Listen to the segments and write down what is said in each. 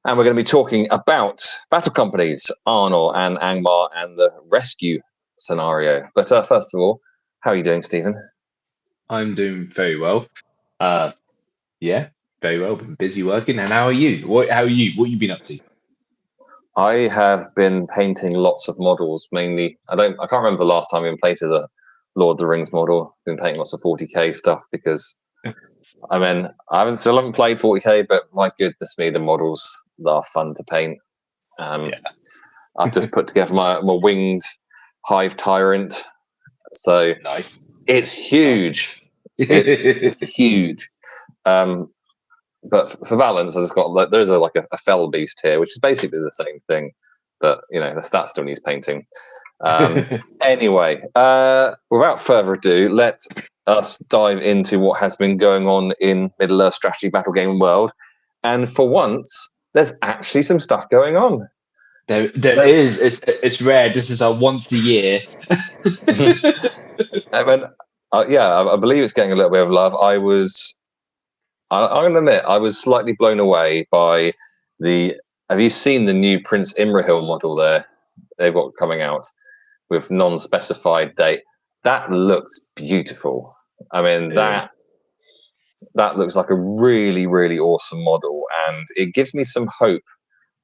And we're going to be talking about battle companies, Arnor and Angmar, and the rescue scenario. But first of all, how are you doing, Stephen? I'm doing very well. Yeah, very well. Been busy working. And how are you? How are you? What have you been up to? I have been painting lots of models. Mainly, I can't remember the last time I even played as a Lord of the Rings model. I've been painting lots of 40k stuff because still haven't played 40k, but my goodness me, the models are fun to paint. Yeah. I've just put together my winged hive tyrant. So Nice. it's huge. It's huge. But for balance, I just got there's a fell beast here, which is basically the same thing, but the stat still needs painting. Anyway, without further ado, let us dive into what has been going on in Middle Earth strategy battle game world. And for once, there's actually some stuff going on. There is. It's rare. This is our once a year. I believe it's getting a little bit of love. I'm going to admit, I was slightly blown away by the. Have you seen the new Prince Imrahil model there? They've got coming out with non-specified date. That looks beautiful. I mean, that looks like a really, really awesome model, and it gives me some hope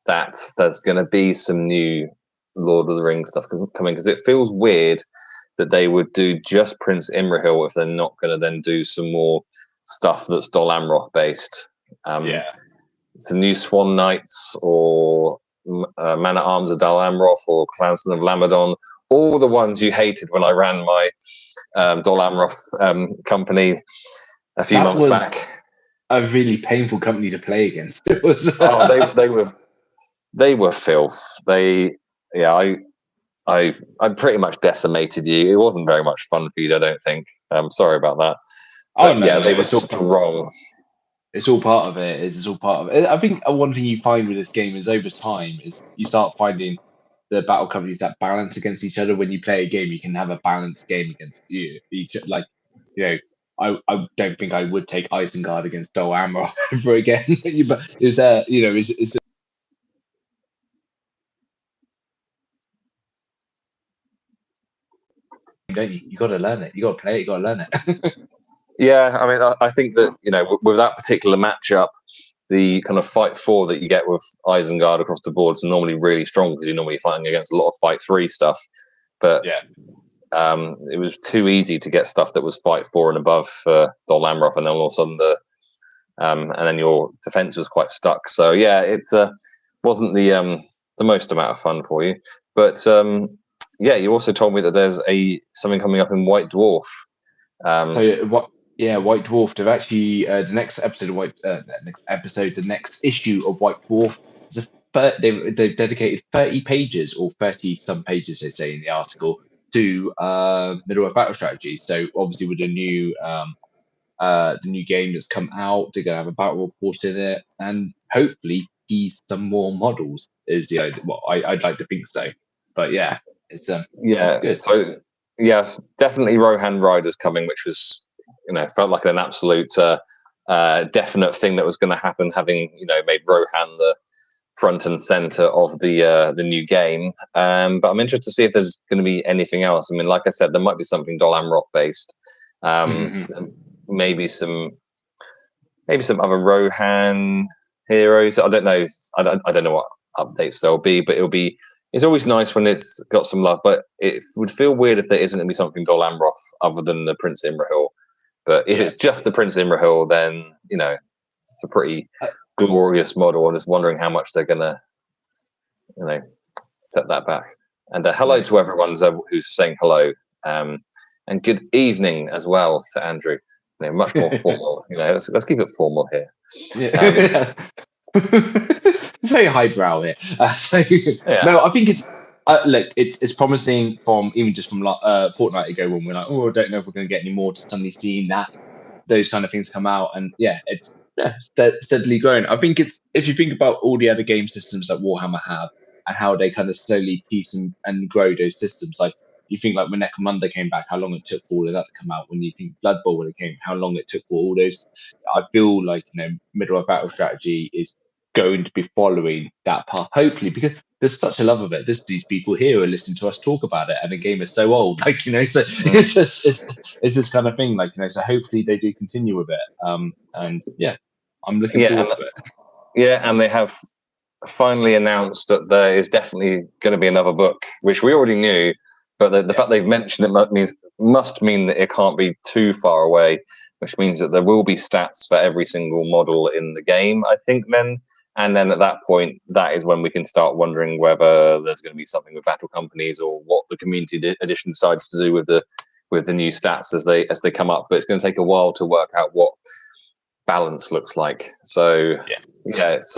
that there's going to be some new Lord of the Rings stuff coming, because it feels weird that they would do just Prince Imrahil if they're not going to then do some more stuff that's Dol Amroth based. Some new Swan Knights or Man at Arms of Dol Amroth or Clansmen of Lamadon, all the ones you hated when I ran my Dol Amroth company a few months back. A really painful company to play against. It was. They were filth. I pretty much decimated you. It wasn't very much fun for you, I don't think. Sorry about that. But, they were strong. It's all part of it. It's all part of it. I think one thing you find with this game is over time is you start finding the battle companies that balance against each other. When you play a game, you can have a balanced game against each. I don't think I would take Isengard against Dol Amroth ever again. But is there, is don't you? You got to learn it. You got to play it. You got to learn it. Yeah, I mean, I think that with that particular matchup, the kind of fight 4 that you get with Isengard across the board is normally really strong because you're normally fighting against a lot of fight 3 stuff. But it was too easy to get stuff that was fight 4 and above for Dol Amroth, and then all of a sudden and then your defense was quite stuck. So yeah, it wasn't the most amount of fun for you. But you also told me that there's something coming up in White Dwarf. White Dwarf. They've actually the next issue of White Dwarf is they've dedicated 30 pages or 30 some pages, they say in the article, to Middle Earth battle strategy. So obviously with the new game that's come out, they're gonna have a battle report in it, and hopefully tease some more models. Is the idea? Well, I'd like to think so, but yeah, it's good. So yes, definitely Rohan Riders coming, which was felt like an absolute definite thing that was going to happen, having made Rohan the front and center of the new game. But I'm interested to see if there's going to be anything else. I mean, like I said, there might be something Dol Amroth based. Maybe some other Rohan heroes. I don't know. I don't know what updates there'll be, but it's always nice when it's got some love, but it would feel weird if there isn't going to be something Dol Amroth other than the Prince Imrahil. But if it's just the Prince Imrahil, then it's a pretty glorious model, and just wondering how much they're going to set that back. And hello to everyone who's saying hello, and good evening as well to Andrew. Much more formal. Let's keep it formal here. Very highbrow here. No, I think it's it's promising from even just from fortnight ago when we're like, I don't know if we're going to get any more. To suddenly seeing those kind of things come out, and it's steadily growing. I think it's, if you think about all the other game systems that Warhammer have and how they kind of slowly piece and grow those systems, like. You think like when Necromunda came back, how long it took for all of that to come out. When you think Blood Bowl when it came, how long it took for all those. I feel like Middle Earth battle strategy is going to be following that path, hopefully, because there's such a love of it. There's these people here who are listening to us talk about it, and the game is so old, so it's just it's this kind of thing, so hopefully they do continue with it. And yeah, I'm looking forward to it. Yeah, and they have finally announced that there is definitely going to be another book, which we already knew, but the fact they've mentioned it must mean that it can't be too far away, which means that there will be stats for every single model in the game, I think, then. And then at that point, that is when we can start wondering whether there's going to be something with battle companies or what the community edition decides to do with the new stats as they come up. But it's going to take a while to work out what balance looks like. So yeah, it's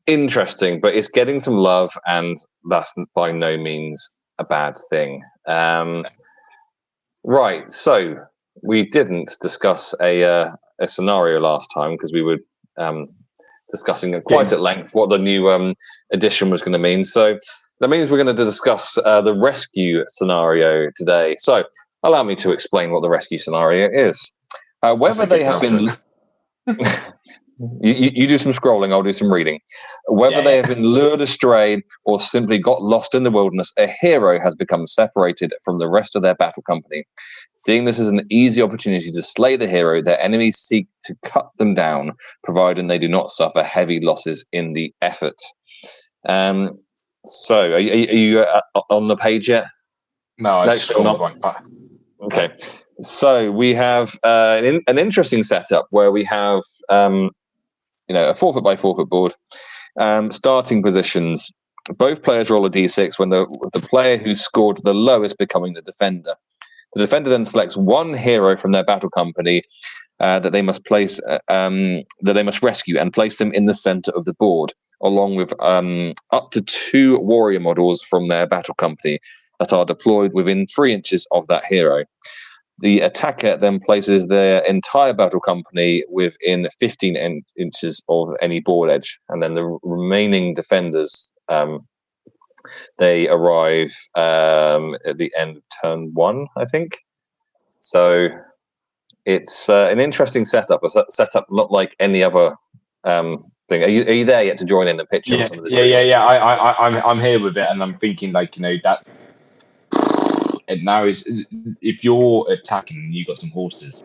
interesting, but it's getting some love, and that's by no means a bad thing. Right, so we didn't discuss a scenario last time because we were discussing quite at length what the new edition was going to mean. So that means we're going to discuss the rescue scenario today. So allow me to explain what the rescue scenario is. Whether they have been... You do some scrolling, I'll do some reading. Whether they have been lured astray or simply got lost in the wilderness, a hero has become separated from the rest of their battle company. Seeing this as an easy opportunity to slay the hero, their enemies seek to cut them down, providing they do not suffer heavy losses in the effort. So, are you on the page yet? No, I'm still not. Okay. So we have an interesting setup where we have a 4 foot by 4 foot board. Starting positions. Both players roll a d6 when the player who scored the lowest becoming the defender. The defender then selects one hero from their battle company that they must rescue and place them in the center of the board, along with up to 2 warrior models from their battle company that are deployed within 3 inches of that hero. The attacker then places their entire battle company within 15 inches of any board edge, and then the remaining defenders they arrive at the end of turn 1, I think. So it's an interesting setup. A setup not like any other thing. Are you there yet to join in the picture? Yeah. I'm here with it, and I'm thinking that's. And now is if you're attacking and you got some horses,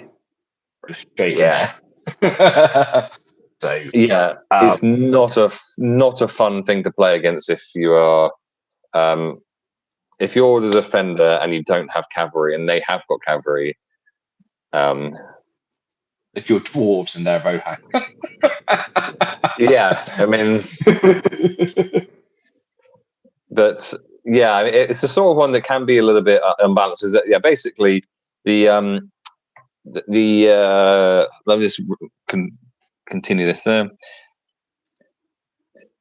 you're straight in there. So it's not a fun thing to play against if you are if you're the defender and you don't have cavalry and they have got cavalry. If you're dwarves and they're Rohan. Yeah, I mean, but yeah, it's the sort of one that can be a little bit unbalanced. Is that basically let me just continue this. The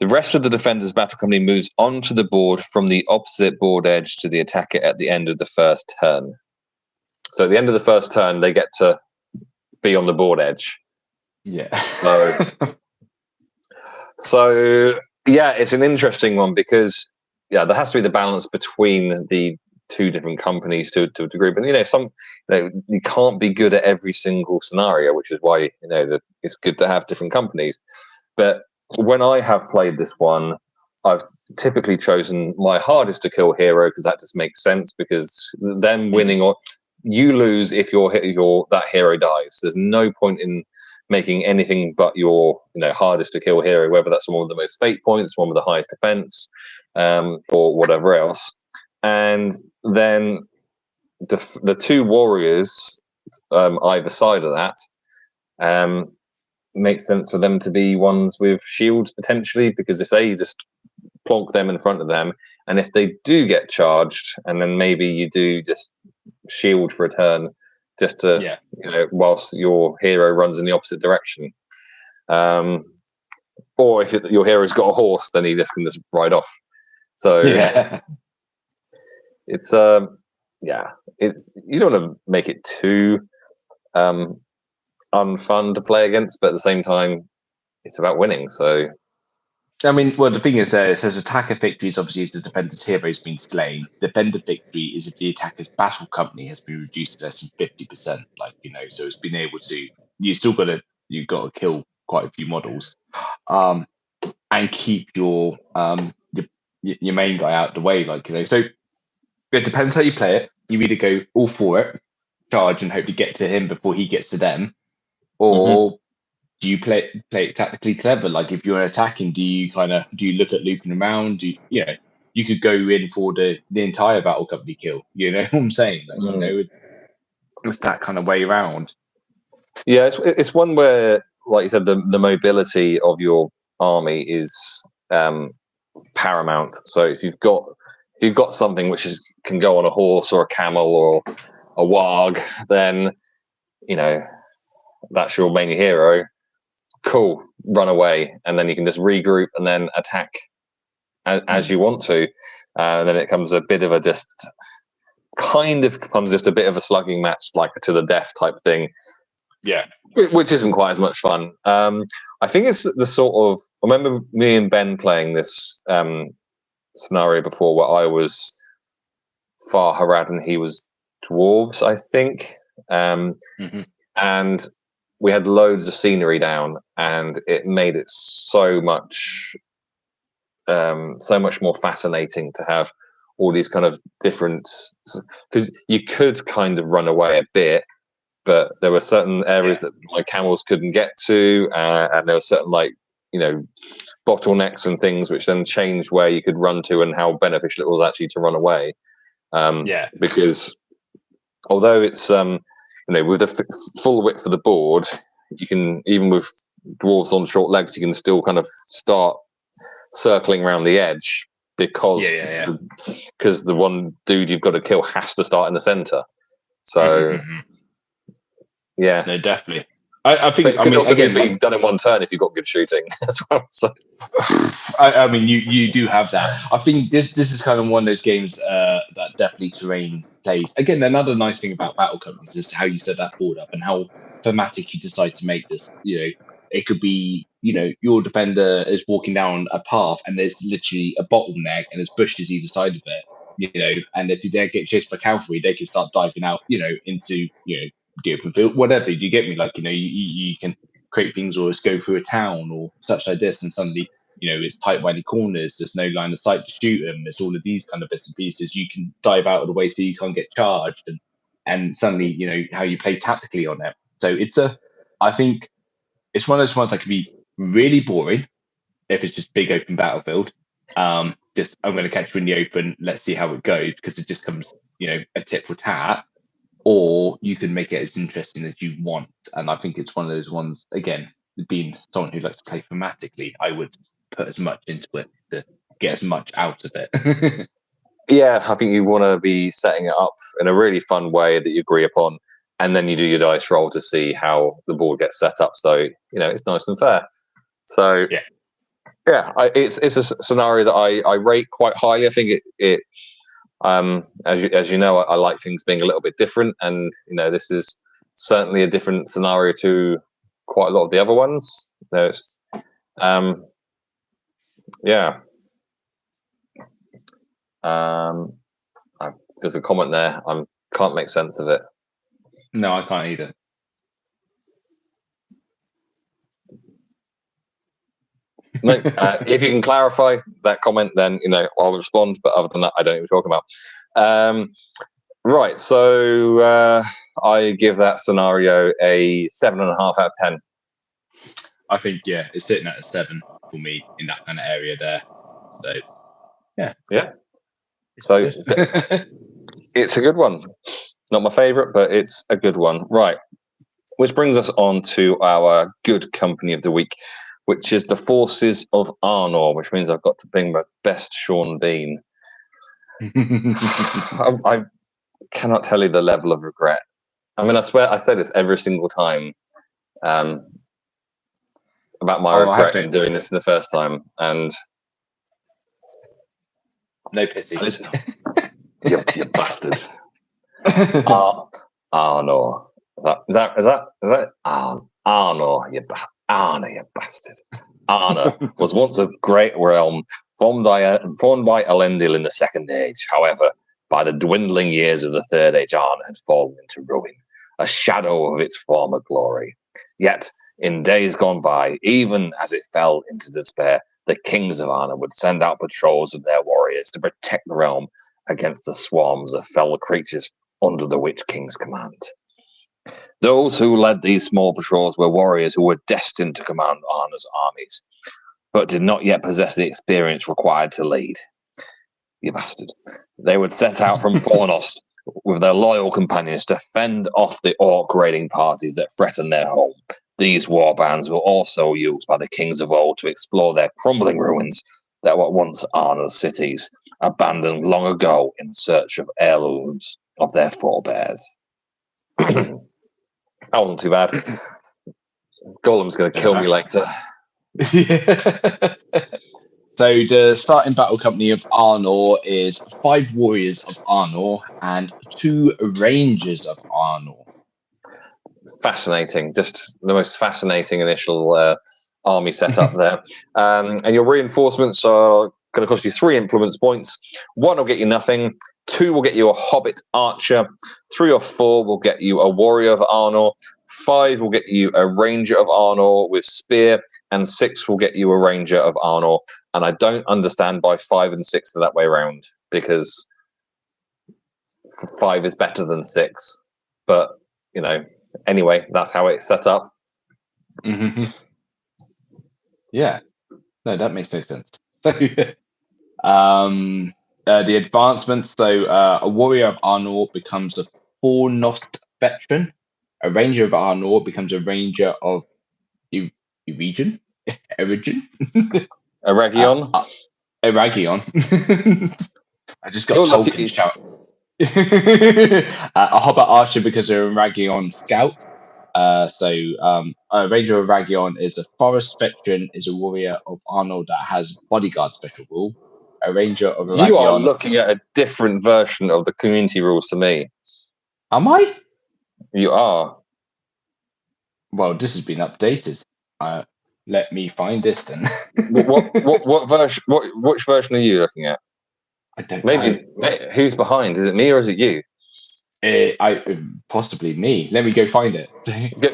rest of the defender's battle company moves onto the board from the opposite board edge to the attacker at the end of the first turn. So at the end of the first turn, they get to be on the board edge. Yeah. So yeah, it's an interesting one because there has to be the balance between the 2 different companies to a degree. But you can't be good at every single scenario, which is why it's good to have different companies. But when I have played this one, I've typically chosen my hardest to kill hero because that just makes sense, because them winning or you lose if that hero dies. There's no point in making anything but your hardest to kill hero, whether that's one with the most fate points, one with the highest defense, or whatever else. And then the 2 warriors either side of that makes sense for them to be ones with shields potentially, because if they just plonk them in front of them, and if they do get charged, and then maybe you do just shield for a turn just to whilst your hero runs in the opposite direction, or if your hero's got a horse, then he can just ride off. So it's it's you don't want to make it too unfun to play against, but at the same time it's about winning. So I mean, well, the thing is, it says attacker victory is obviously if the defender's hero has been slain. Defender victory is if the attacker's battle company has been reduced to less than 50%. So it's been able to. You've got to kill quite a few models, and keep your main guy out the way, like So it depends how you play it. You either go all for it, charge, and hope to get to him before he gets to them, or do you play it tactically clever? Like if you're attacking, do you look at looping around? You could go in for the entire battle company kill. You know what I'm saying? Like, it's that kind of way around. Yeah, it's one where, like you said, the mobility of your army is paramount. So if you've got something which can go on a horse or a camel or a warg, then that's your main hero. Cool, run away, and then you can just regroup and then attack as you want to. And then it comes a bit of a just a bit of a slugging match, like to the death type thing. Yeah, which isn't quite as much fun. I think it's the sort of. I remember me and Ben playing this scenario before, where I was Far Harad and he was dwarves, I think. And we had loads of scenery down, and it made it so much more fascinating to have all these kind of different. Because you could kind of run away a bit, but there were certain areas that my camels couldn't get to, and there were certain bottlenecks and things which then changed where you could run to and how beneficial it was actually to run away. Because although it's with the full width of the board, you can, even with dwarves on short legs, you can still kind of start circling around the edge because the one dude you've got to kill has to start in the center. So yeah, no, definitely. I think it could also be done in one turn if you've got good shooting as well. So I mean, you do have that. I think this is kind of one of those games that definitely terrain plays. Again, another nice thing about battle companies is how you set that board up and how thematic you decide to make this. It could be, your defender is walking down a path and there's literally a bottleneck and there's bushes either side of it. And if you dare get chased by cavalry, they can start diving out, into the open field, whatever. Do you get me? Like, you can create things or just go through a town or such like this, and suddenly it's tight by the corners, there's no line of sight to shoot them, there's all of these kind of bits and pieces. You can dive out of the way so you can't get charged, and suddenly how you play tactically on it. So I think it's one of those ones that can be really boring if it's just big open battlefield. Just, I'm going to catch you in the open, let's see how it goes, because it just comes a tit for tat. Or you can make it as interesting as you want. And I think it's one of those ones, again, being someone who likes to play thematically, I would put as much into it to get as much out of it. Yeah, I think you want to be setting it up in a really fun way that you agree upon, and then you do your dice roll to see how the board gets set up. So it's nice and fair. So it's a scenario that I rate quite highly. I think it as you know, I like things being a little bit different, and this is certainly a different scenario to quite a lot of the other ones. There's there's a comment there. I can't make sense of it. No, I can't either. No, if you can clarify that comment, then I'll respond. But other than that, I don't know what you're talking about. Right, so I give that scenario a 7.5 out of 10. I think it's sitting at a 7 for me in that kind of area there. So yeah. So it's a good one. Not my favourite, but it's a good one. Right, which brings us on to our good company of the week, which is the Forces of Arnor, which means I've got to bring my best Sean Bean. I cannot tell you the level of regret. I mean, I swear I say this every single time about my regret in doing this the first time. And no pity. Listen, you bastard. Arnor. Is that Arnor, you bastard. Arnor was once a great realm formed by Elendil in the Second Age. However, by the dwindling years of the Third Age, Arnor had fallen into ruin, a shadow of its former glory. Yet, In days gone by, even as it fell into despair, the kings of Arnor would send out patrols of their warriors to protect the realm against the swarms of fell creatures under the Witch King's command. Those who led these small patrols were warriors who were destined to command Arnor's armies, but did not yet possess the experience required to lead. You bastard. They would set out from Fornos with their loyal companions to fend off the orc raiding parties that threaten their home. These warbands were also used by the kings of old to explore their crumbling ruins that were once Arnor's cities, abandoned long ago in search of heirlooms of their forebears. That wasn't too bad. Golem's going to kill me later. So the starting battle company of Arnor is 5 warriors of Arnor and 2 rangers of Arnor. Fascinating, just the most fascinating initial army setup there. And your reinforcements are going to cost you 3 influence points. 1 will get you nothing. 2 will get you a hobbit archer. 3 or 4 will get you a warrior of Arnor. 5 will get you a ranger of Arnor with spear, and 6 will get you a ranger of Arnor. And I don't understand why 5 and 6 are that way around, because 5 is better than 6. But, you know, anyway, that's how it's set up. Mm-hmm. Yeah. No, that makes no sense. So, the advancements. So, a warrior of Arnor becomes a Fornost veteran. A ranger of Arnor becomes a ranger of Eregion. Eragion. Eragion. I just got Tolkien shout. A hobbit archer because of Eragion scout. A ranger of Eragion is a forest veteran, is a warrior of Arnor that has bodyguard special rule. A ranger of Eragion. You are looking at a different version of the community rules to me. Am I? You are. Well, this has been updated. Let me find this then. what version? Which version are you looking at? I don't know. Who's behind? Is it me or is it you? Possibly me. Let me go find it.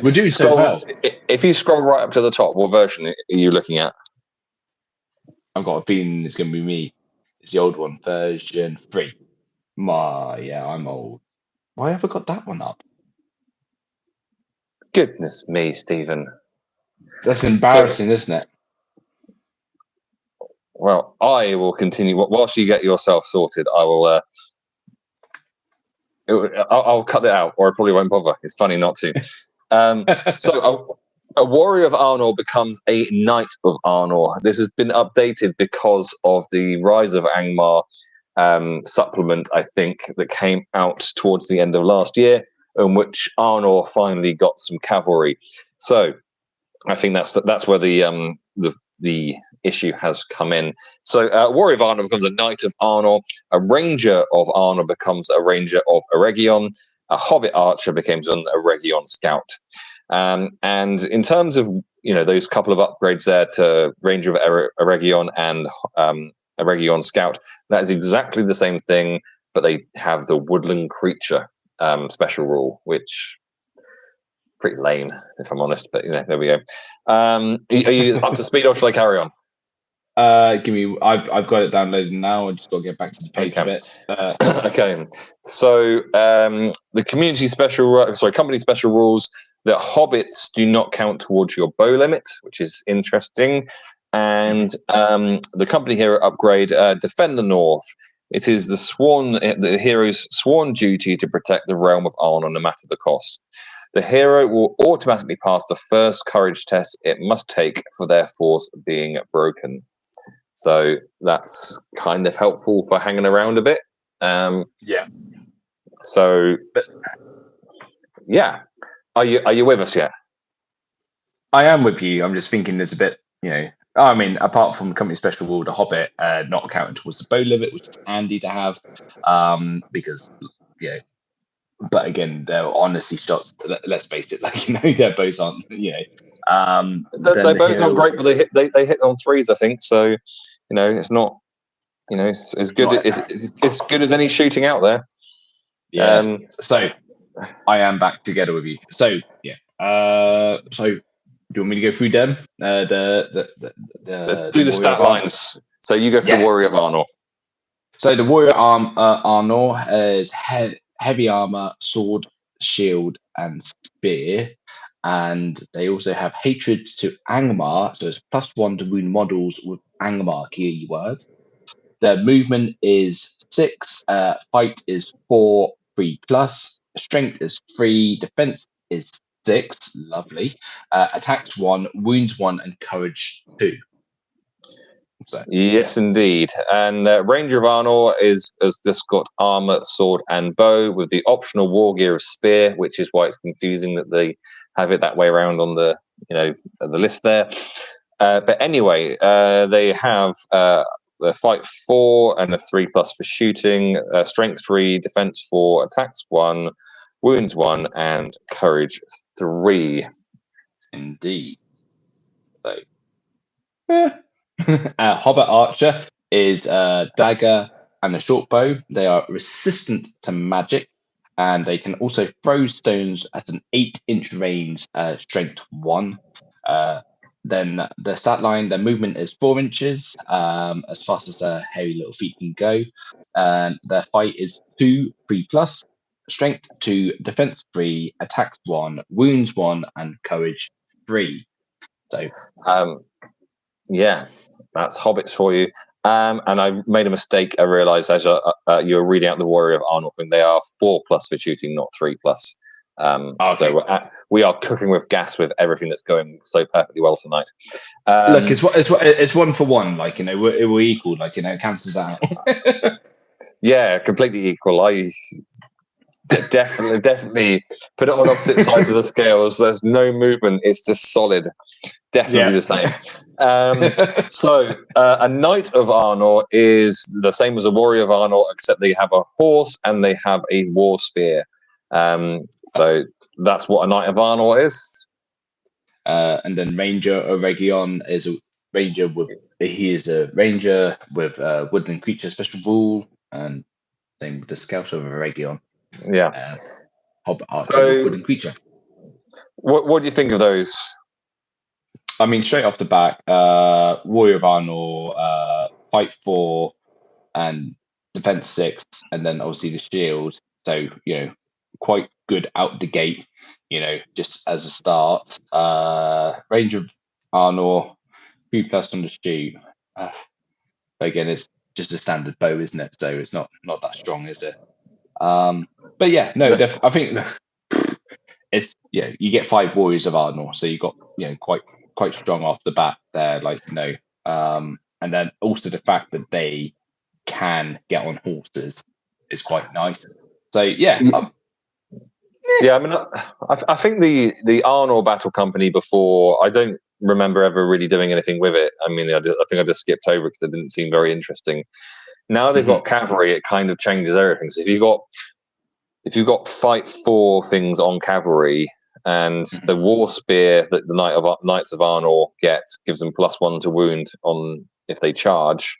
We're doing so well. If you scroll right up to the top, what version are you looking at? I've got a feeling it's going to be me. It's the old one, version 3. I'm old. Why have I got that one up? Goodness me, Stephen. That's embarrassing, isn't it? Well, I will continue. Whilst you get yourself sorted, I will. I'll cut it out, or I probably won't bother. It's funny not to. So, a warrior of Arnor becomes a knight of Arnor. This has been updated because of the Rise of Angmar supplement, I think, that came out towards the end of last year, in which Arnor finally got some cavalry. So, I think that's where the issue has come in. So, warrior of Arnor becomes a knight of Arnor. A ranger of Arnor becomes a ranger of Eregion. A hobbit archer becomes an Eregion scout. And in terms of those couple of upgrades there to ranger of Eregion and Eregion scout, that is exactly the same thing, but they have the woodland creature special rule, which pretty lame, if I'm honest. But there we go. Are you up to speed, or shall I carry on? I've got it downloaded now. I just got to get back to the page a bit. Okay. So the company special rules that hobbits do not count towards your bow limit, which is interesting. And the company hero upgrade, defend the north. It is the hero's sworn duty to protect the realm of Arnor no matter the cost. The hero will automatically pass the first courage test it must take for their force being broken. So that's kind of helpful for hanging around a bit. Yeah. So, yeah. Are you with us yet? I am with you. I'm just thinking there's a bit, I mean, apart from the company special rule, the Hobbit not counting towards the bow limit, which is handy to have, because, but again, they're honestly shots. Let's face it, their bows aren't, their bows aren't great, but they hit on threes, I think. So, it's not, it's as good as good as any shooting out there. Yeah. So I am back together with you. So yeah. So you want me to go through them? Let's do the stat lines. So you go for the Warrior of Arnor. So the Warrior Arnor is heavy armor, sword, shield, and spear. And they also have hatred to Angmar, so it's +1 to wound models with Angmar keyword. Their movement is 6, fight is 4, 3+, strength is 3, defense is 6, lovely. Attacks 1, wounds 1, and courage 2. So. Yes, indeed. And Ranger of Arnor has just got armor, sword, and bow with the optional war gear of spear, which is why it's confusing that they have it that way around on the the list there. But anyway, they have a fight 4 and a 3+ for shooting, strength 3, defense 4, attacks 1, wounds 1, and courage 3. Indeed. So. Hobbit Archer is a dagger and a short bow. They are resistant to magic, and they can also throw stones at an 8-inch range, strength 1. Then the stat line, their movement is 4 inches, as fast as their hairy little feet can go. And their fight is 2, 3+, strength 2, defense 3, attacks 1, wounds 1, and courage 3. So, yeah, that's hobbits for you. And I made a mistake. I realised as you were reading out the Warrior of Arnor thing, they are 4+ for shooting, not 3+. Okay. So we are cooking with gas with everything that's going so perfectly well tonight. Look, it's 1 for 1. Like we're equal. Like it cancels out. Yeah, completely equal. I definitely put it on opposite sides of the scales. There's no movement. It's just solid. Definitely the same. So a Knight of Arnor is the same as a Warrior of Arnor, except they have a horse and they have a war spear. So that's what a Knight of Arnor is. And then Ranger of Region is a ranger with woodland creature special rule, and same with the Scout of Region. Yeah. Hobbit Archer, woodland creature. What do you think of those? I mean, straight off the bat, Warrior of Arnor, fight 4 and defense 6, and then obviously the shield. So, quite good out the gate, just as a start. Ranger of Arnor, 3+ on the shoot. Again, it's just a standard bow, isn't it? So it's not that strong, is it? But yeah, no, I think it's you get 5 Warriors of Arnor, so you got quite strong off the bat there, and then also the fact that they can get on horses is quite nice. So yeah. Yeah, I mean, I think the Arnor Battle Company before, I don't remember ever really doing anything with it. I mean, I think I just skipped over because it didn't seem very interesting. Now they've got cavalry, it kind of changes everything. So if you've got fight 4 things on cavalry, and the war spear that the Knights of Arnor get gives them +1 to wound on if they charge.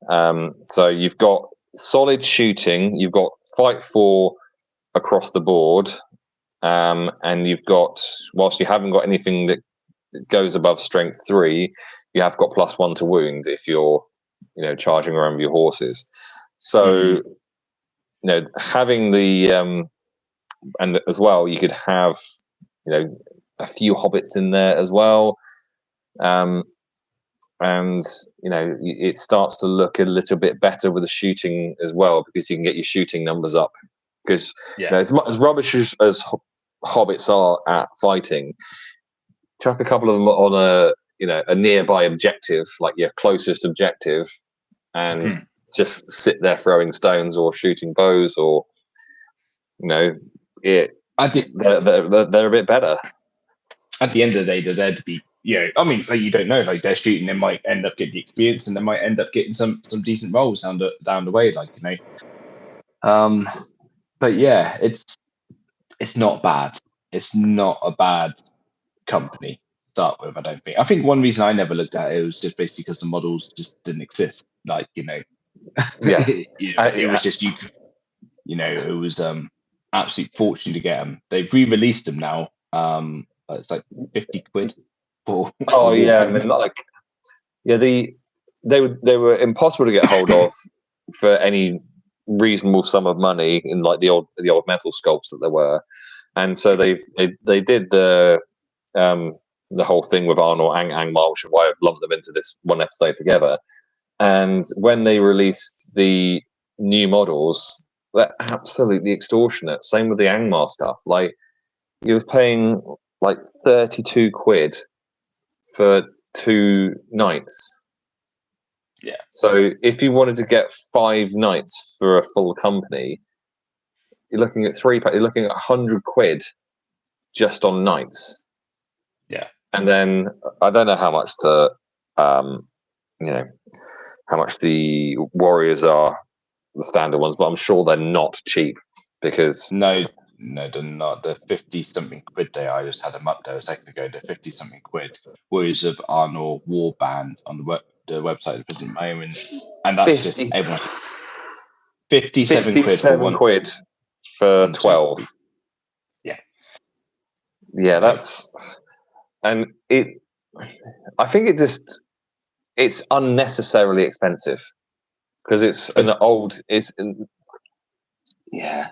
So you've got solid shooting, you've got fight 4 across the board, and you've got, whilst you haven't got anything that goes above strength 3, you have got +1 to wound if you're charging around with your horses. So having the and as well, you could have a few hobbits in there as well, and it starts to look a little bit better with the shooting as well, because you can get your shooting numbers up. Because as rubbish as hobbits are at fighting, chuck a couple of them on a nearby objective, like your closest objective, and just sit there throwing stones or shooting bows, or I think they're a bit better. At the end of the day, they're there to be. I mean, you don't know. Like they're shooting, they might end up getting the experience, and they might end up getting some decent rolls down the way. But yeah, it's not bad. It's not a bad company to start with. I don't think. I think one reason I never looked at it was just basically because the models just didn't exist. It was just you. It was absolute fortune to get them. They've re-released them now. It's like 50 quid for Oh yeah, I Warhound. mean, they were impossible to get hold of for any reasonable sum of money in like the old metal sculpts that there were, and so they did the whole thing with Arnor and Angmar, which is why I've lumped them into this one episode together. And when they released the new models, they're absolutely extortionate. Same with the Angmar stuff. Like you were paying like 32 quid for 2 nights. Yeah. So if you wanted to get 5 nights for a full company, you're looking at you're looking at 100 quid just on nights. Yeah. And then I don't know how much how much the Warriors are, the standard ones, but I'm sure they're not cheap because no, they're not. The 50-something quid day. I just had them up there a second ago. The 50-something quid Warriors of Arnor Warband on the website at the present moment, and that's 50, just everyone. 57 quid for 57 quid for 12. Yeah, that's, and I think it's unnecessarily expensive because it's yeah.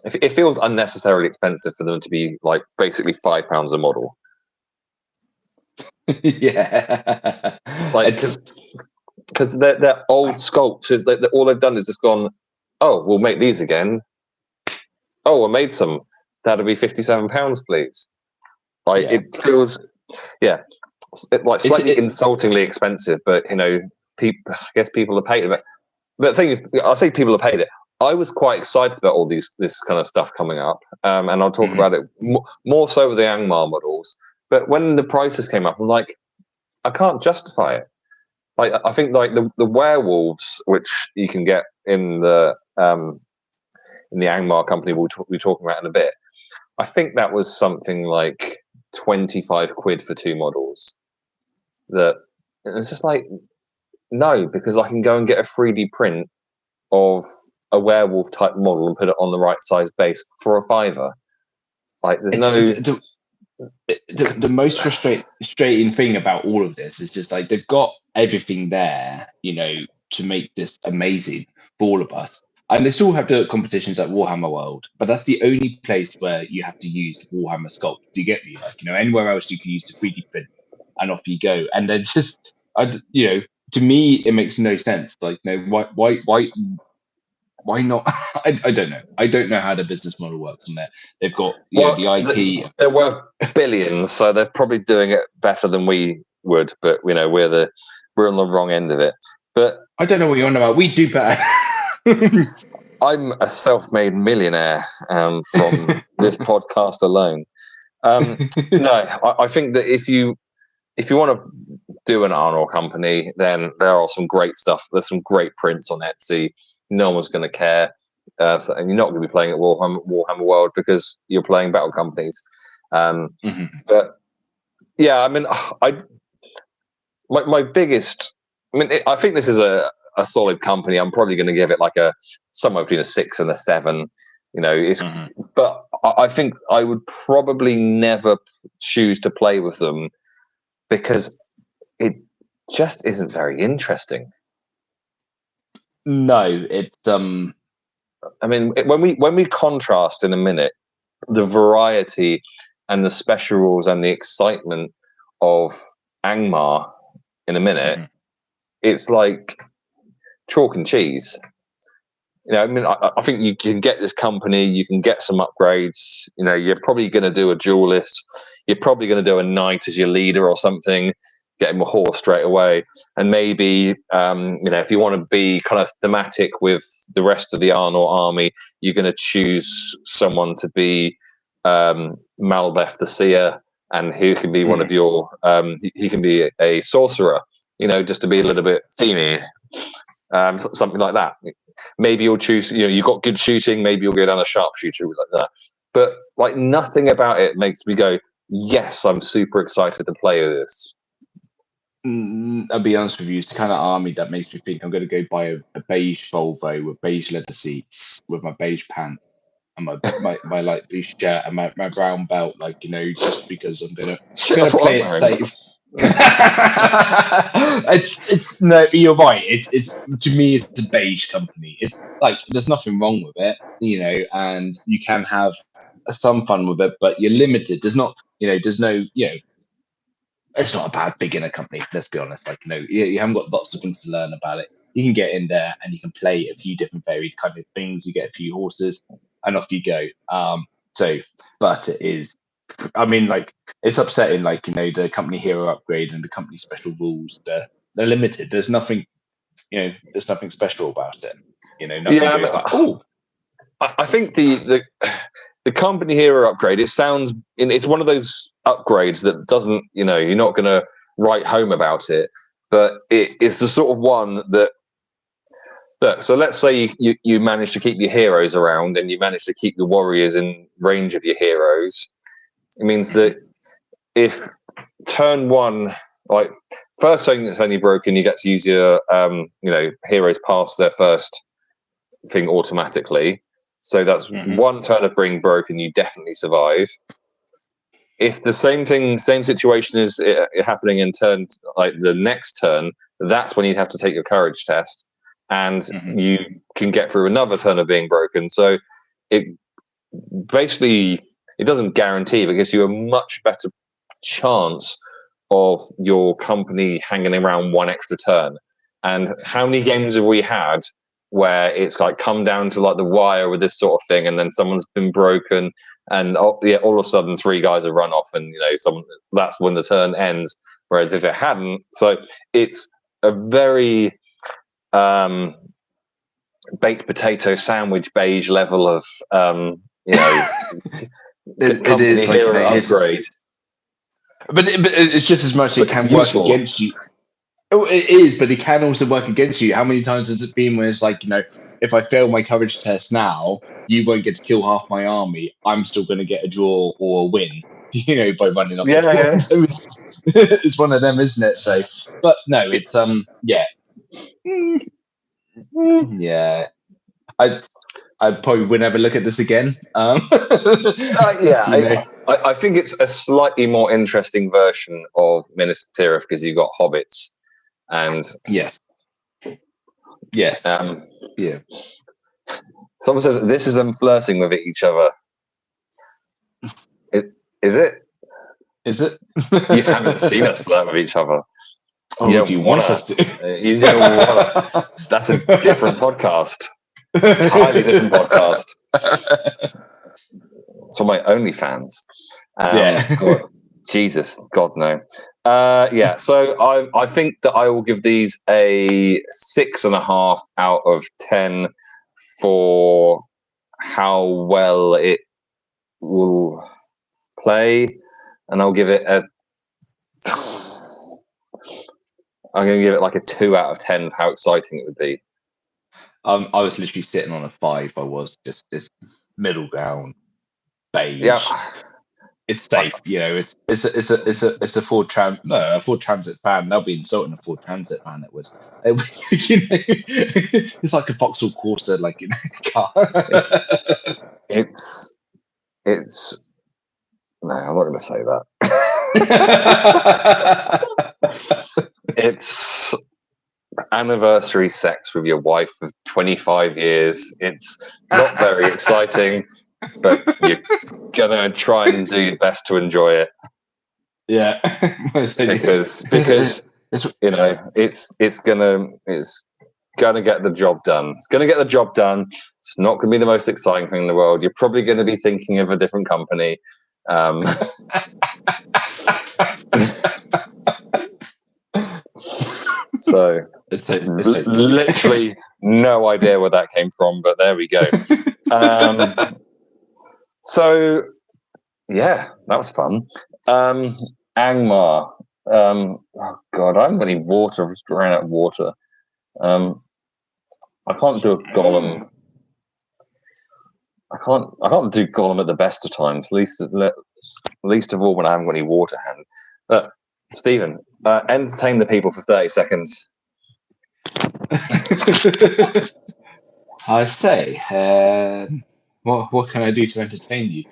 It feels unnecessarily expensive for them to be like basically £5 a model. Yeah, like because they're old sculpts. All they've done is just gone, oh, we'll make these again. Oh, I made some. That'll be £57, please. Like it feels, like slightly insultingly expensive. But I guess people have paid it. But the thing is, I say people have paid it. I was quite excited about all this kind of stuff coming up, and I'll talk about it more so with the Angmar models. But when the prices came up, I'm like, I can't justify it. Like I think like the werewolves, which you can get in the Angmar company we'll be talking about in a bit. I think that was something like 25 quid for 2 models. That it's just like no, because I can go and get a 3D print of a werewolf type model and put it on the right size base for a £5. Like there's the most frustrating thing about all of this is just like they've got everything there, to make this amazing for all of us. And they still have the competitions like Warhammer World, but that's the only place where you have to use Warhammer sculpt. Do you get me? Like, anywhere else you can use the 3D print and off you go. And then just, to me, it makes no sense. Like, why not? I don't know. I don't know how the business model works on there. They've got the IP. They're worth billions, so they're probably doing it better than we would. But we're on the wrong end of it. But I don't know what you're on about. We do better. I'm a self-made millionaire from this podcast alone. No, I think that if you want to do an Arnor company, then there are some great stuff. There's some great prints on Etsy. No one's going to care, and you're not going to be playing at Warhammer World because you're playing battle companies. But yeah, I mean, my biggest. I mean, I think this is a solid company. I'm probably going to give it like somewhere between a 6 and a 7. But I think I would probably never choose to play with them because it just isn't very interesting. No, it's I mean, when we contrast in a minute the variety and the special rules and the excitement of Angmar in a minute, it's like chalk and cheese. I mean, I think you can get this company, you can get some upgrades. You're probably going to do a duelist. You're probably going to do a knight as your leader or something, get him a horse straight away. And maybe, if you want to be kind of thematic with the rest of the Arnor army, you're going to choose someone to be Malbeth the Seer, and who can be one of your, he can be a sorcerer, just to be a little bit themey. Something like that. Maybe you'll choose, you've got good shooting, maybe you'll go down a sharpshooter like that. But like nothing about it makes me go, yes, I'm super excited to play with this. I'll be honest with you, it's the kind of army that makes me think I'm going to go buy a beige Volvo with beige leather seats with my beige pants and my light blue shirt and my brown belt, like, just because I'm gonna That's what play I'm it wearing. safe. It's no, you're right. It's to me, it's a beige company. It's like there's nothing wrong with it, and you can have some fun with it, but you're limited. There's not, there's no, it's not a bad beginner company. Let's be honest. Like, you haven't got lots of things to learn about it. You can get in there and you can play a few different varied kind of things. You get a few horses, and off you go. But it is, I mean, like, it's upsetting. Like, the company hero upgrade and the company special rules. They're limited. There's nothing, there's nothing special about it. Nothing goes like, oh. I think the company hero upgrade. It sounds. It's one of those upgrades that doesn't. You're not going to write home about it, but it's the sort of one that. Look, so let's say you manage to keep your heroes around and you manage to keep your warriors in range of your heroes. It means that if turn one, like first turn that's only broken, you get to use your heroes past their first thing automatically. So that's one turn of being broken, you definitely survive. If the same situation is happening in turn, like the next turn, that's when you'd have to take your courage test, and you can get through another turn of being broken. So it basically, it doesn't guarantee, but gives you a much better chance of your company hanging around one extra turn. And how many games have we had where it's like come down to like the wire with this sort of thing, and then someone's been broken, and all of a sudden 3 guys have run off, and that's when the turn ends. Whereas if it hadn't, so it's a very baked potato sandwich beige level of it is like hero upgrade. But it's just as much it can work against you. Oh, it is, but it can also work against you. How many times has it been where it's like, if I fail my courage test now, you won't get to kill half my army. I'm still going to get a draw or a win, by running up. Yeah. So it's one of them, isn't it? So, but no, it's yeah. I probably would never look at this again. I think it's a slightly more interesting version of Minas Tirith because you've got hobbits, and yes. Yeah. Someone says this is them flirting with each other. Is it? Is it? You haven't seen us flirt with each other. Oh, do you want us to? You don't want to. That's a different podcast. Entirely different podcast. It's on my OnlyFans. God, Jesus, God no. So I think that I will give these a 6.5 out of 10 for how well it will play, and I'll give it I'm going to give it like a 2 out of 10 for how exciting it would be. I was literally sitting on a 5. I was just this middle ground beige. Yeah, it's safe. It's a Ford Transit fan. They'll be insulting a Ford Transit fan. It's like a Vauxhall Corsa, like in a car. It's. No, I'm not going to say that. It's anniversary sex with your wife of 25 years. It's not very exciting, but you're gonna try and do your best to enjoy it. Yeah, because it's gonna get the job done. It's gonna get the job done. It's not gonna be the most exciting thing in the world. You're probably gonna be thinking of a different company. So it's literally no idea where that came from, but there we go. So yeah, that was fun. Angmar. Oh God, I haven't got any water. I've just ran out of water. I can't do a golem. I can't do golem at the best of times. Least of all when I haven't got any water hand. But Stephen, entertain the people for 30 seconds. I say, what can I do to entertain you?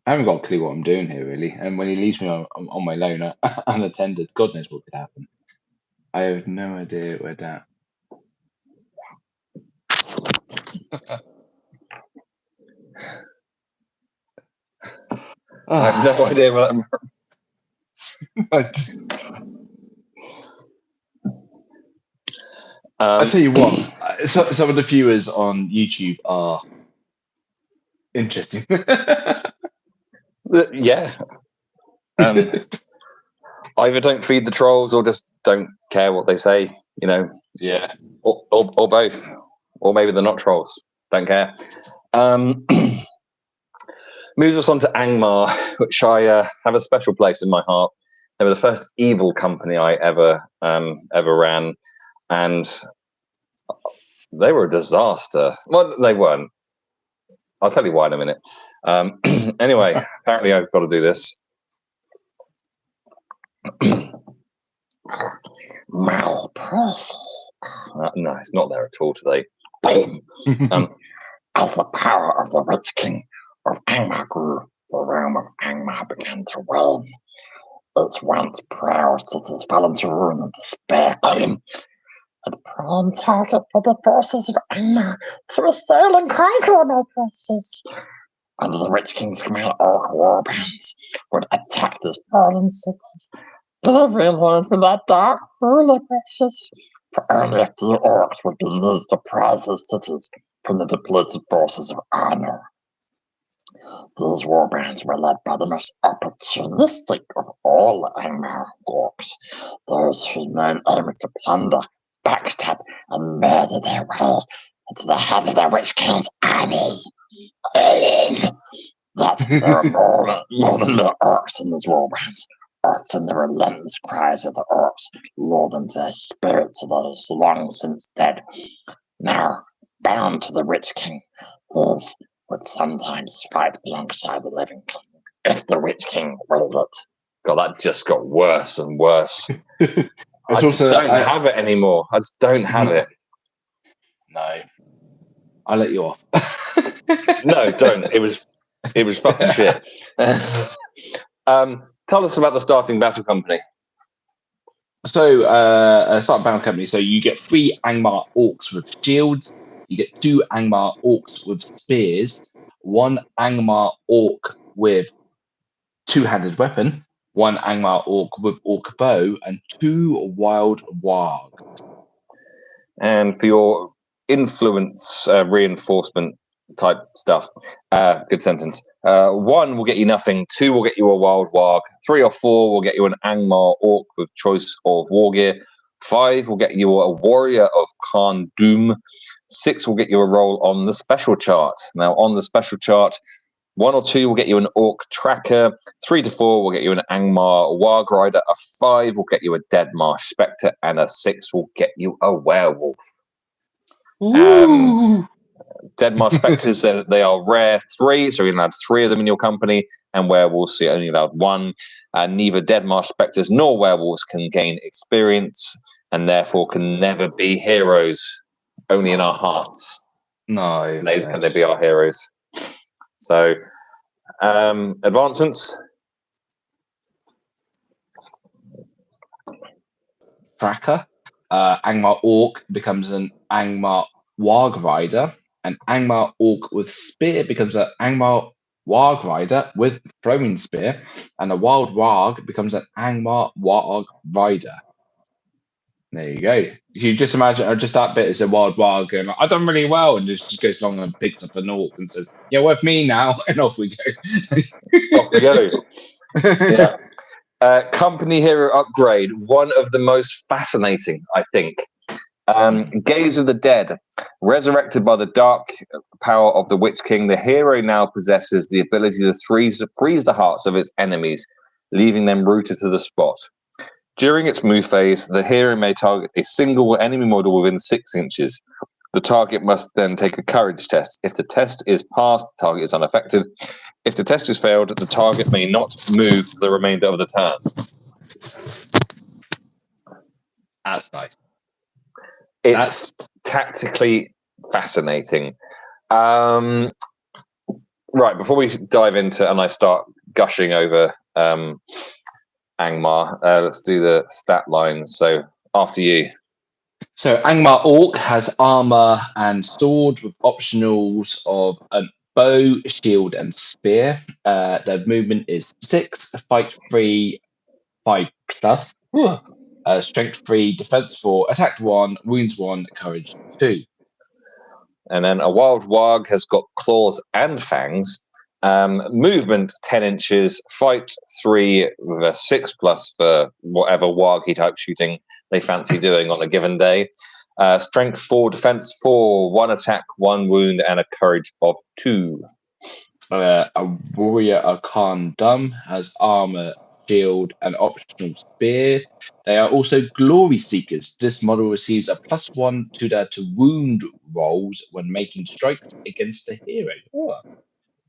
I haven't got a clue what I'm doing here, really. And when he leaves me on my own unattended, God knows what could happen. I have no idea where that. I have no idea what I'll tell you what, some of the viewers on YouTube are interesting. Yeah. Either don't feed the trolls or just don't care what they say, Yeah. Or both. Or maybe they're not trolls. Don't care. Moves us on to Angmar, which I have a special place in my heart. They were the first evil company I ever ran, and they were a disaster. Well, they weren't. I'll tell you why in a minute. Anyway, apparently I've got to do this. No, it's not there at all today. As the power of the Witch King of Angmar grew, the realm of Angmar began to wane. Its once proud cities fell into ruin and despair. A prime target for the forces of Angmar to assail and conquer their places. Under the Witch King's command, orc warbands would attack these fallen cities, delivering them from that dark ruler precious. For only a few orcs would be needed to prize these cities from the depleted forces of Arnor. These warbands were led by the most opportunistic of all the Angmar orcs, those whose main aim to plunder, backstab, and murder their way into the head of the Witch King's army. That there are more than mere orcs in these warbands. Orcs and the relentless cries of the orcs lure them to their spirits of those long since dead. Now, bound to the Witch King, these would sometimes fight alongside the living king, if the Witch King willed it. God, that just got worse and worse. I just don't have it anymore. I just don't have it. No. I'll let you off. No, don't. It was fucking shit. Tell us about the starting battle company. So, starting battle company. So you get 3 Angmar orcs with shields. You get 2 Angmar orcs with spears. 1 Angmar orc with 2-handed weapon. 1 Angmar orc with orc bow, and 2 wild wargs. And for your influence reinforcement type stuff, good sentence. 1 will get you nothing. 2 will get you a wild warg. 3 or 4 will get you an Angmar orc with choice of war gear. 5 will get you a warrior of Khan Doom. 6 will get you a roll on the special chart. Now, on the special chart, 1 or 2 will get you an orc tracker. 3 to 4 will get you an Angmar warg rider. A 5 will get you a dead marsh spectre, and a 6 will get you a werewolf. Dead marsh spectres, they are rare 3, so you're allowed 3 of them in your company, and werewolves, so you're only allowed 1. Neither dead marsh spectres nor werewolves can gain experience, and therefore can never be heroes. Only in our hearts. No. Can they be our heroes? So, advancements. Tracker. Angmar orc becomes an Angmar warg rider. An Angmar orc with spear becomes an Angmar warg rider with throwing spear. And a wild warg becomes an Angmar warg rider. There you go. You just imagine, just that bit is a wild warg going, I've done really well, and just goes along and picks up an orc and says, "You're with me now," and off we go. Off we go. Yeah. Company hero upgrade, one of the most fascinating, I think. Gaze of the Dead. Resurrected by the dark power of the Witch King, the hero now possesses the ability to freeze the hearts of its enemies, leaving them rooted to the spot. During its move phase, the hero may target a single enemy model within 6 inches. The target must then take a courage test. If the test is passed, the target is unaffected. If the test is failed, the target may not move for the remainder of the turn. That's nice. It's tactically fascinating. Right, before we dive into and I start gushing over Angmar, let's do the stat lines. So after you. So Angmar Orc has armor and sword with optionals of a bow, shield, and spear. Their movement is 6, fight 3, 5 plus, strength 3, defense 4, attack 1, wounds 1, courage 2. And then a wild warg has got claws and fangs. Movement 10 inches, fight 3 with a 6 plus for whatever warg type shooting they fancy doing on a given day. Strength 4, defense 4, 1 attack, 1 wound, and a courage of 2. A warrior Arcan Dumb has armor, shield, and optional spear. They are also glory seekers. This model receives a +1 to their to wound rolls when making strikes against the hero. Oh,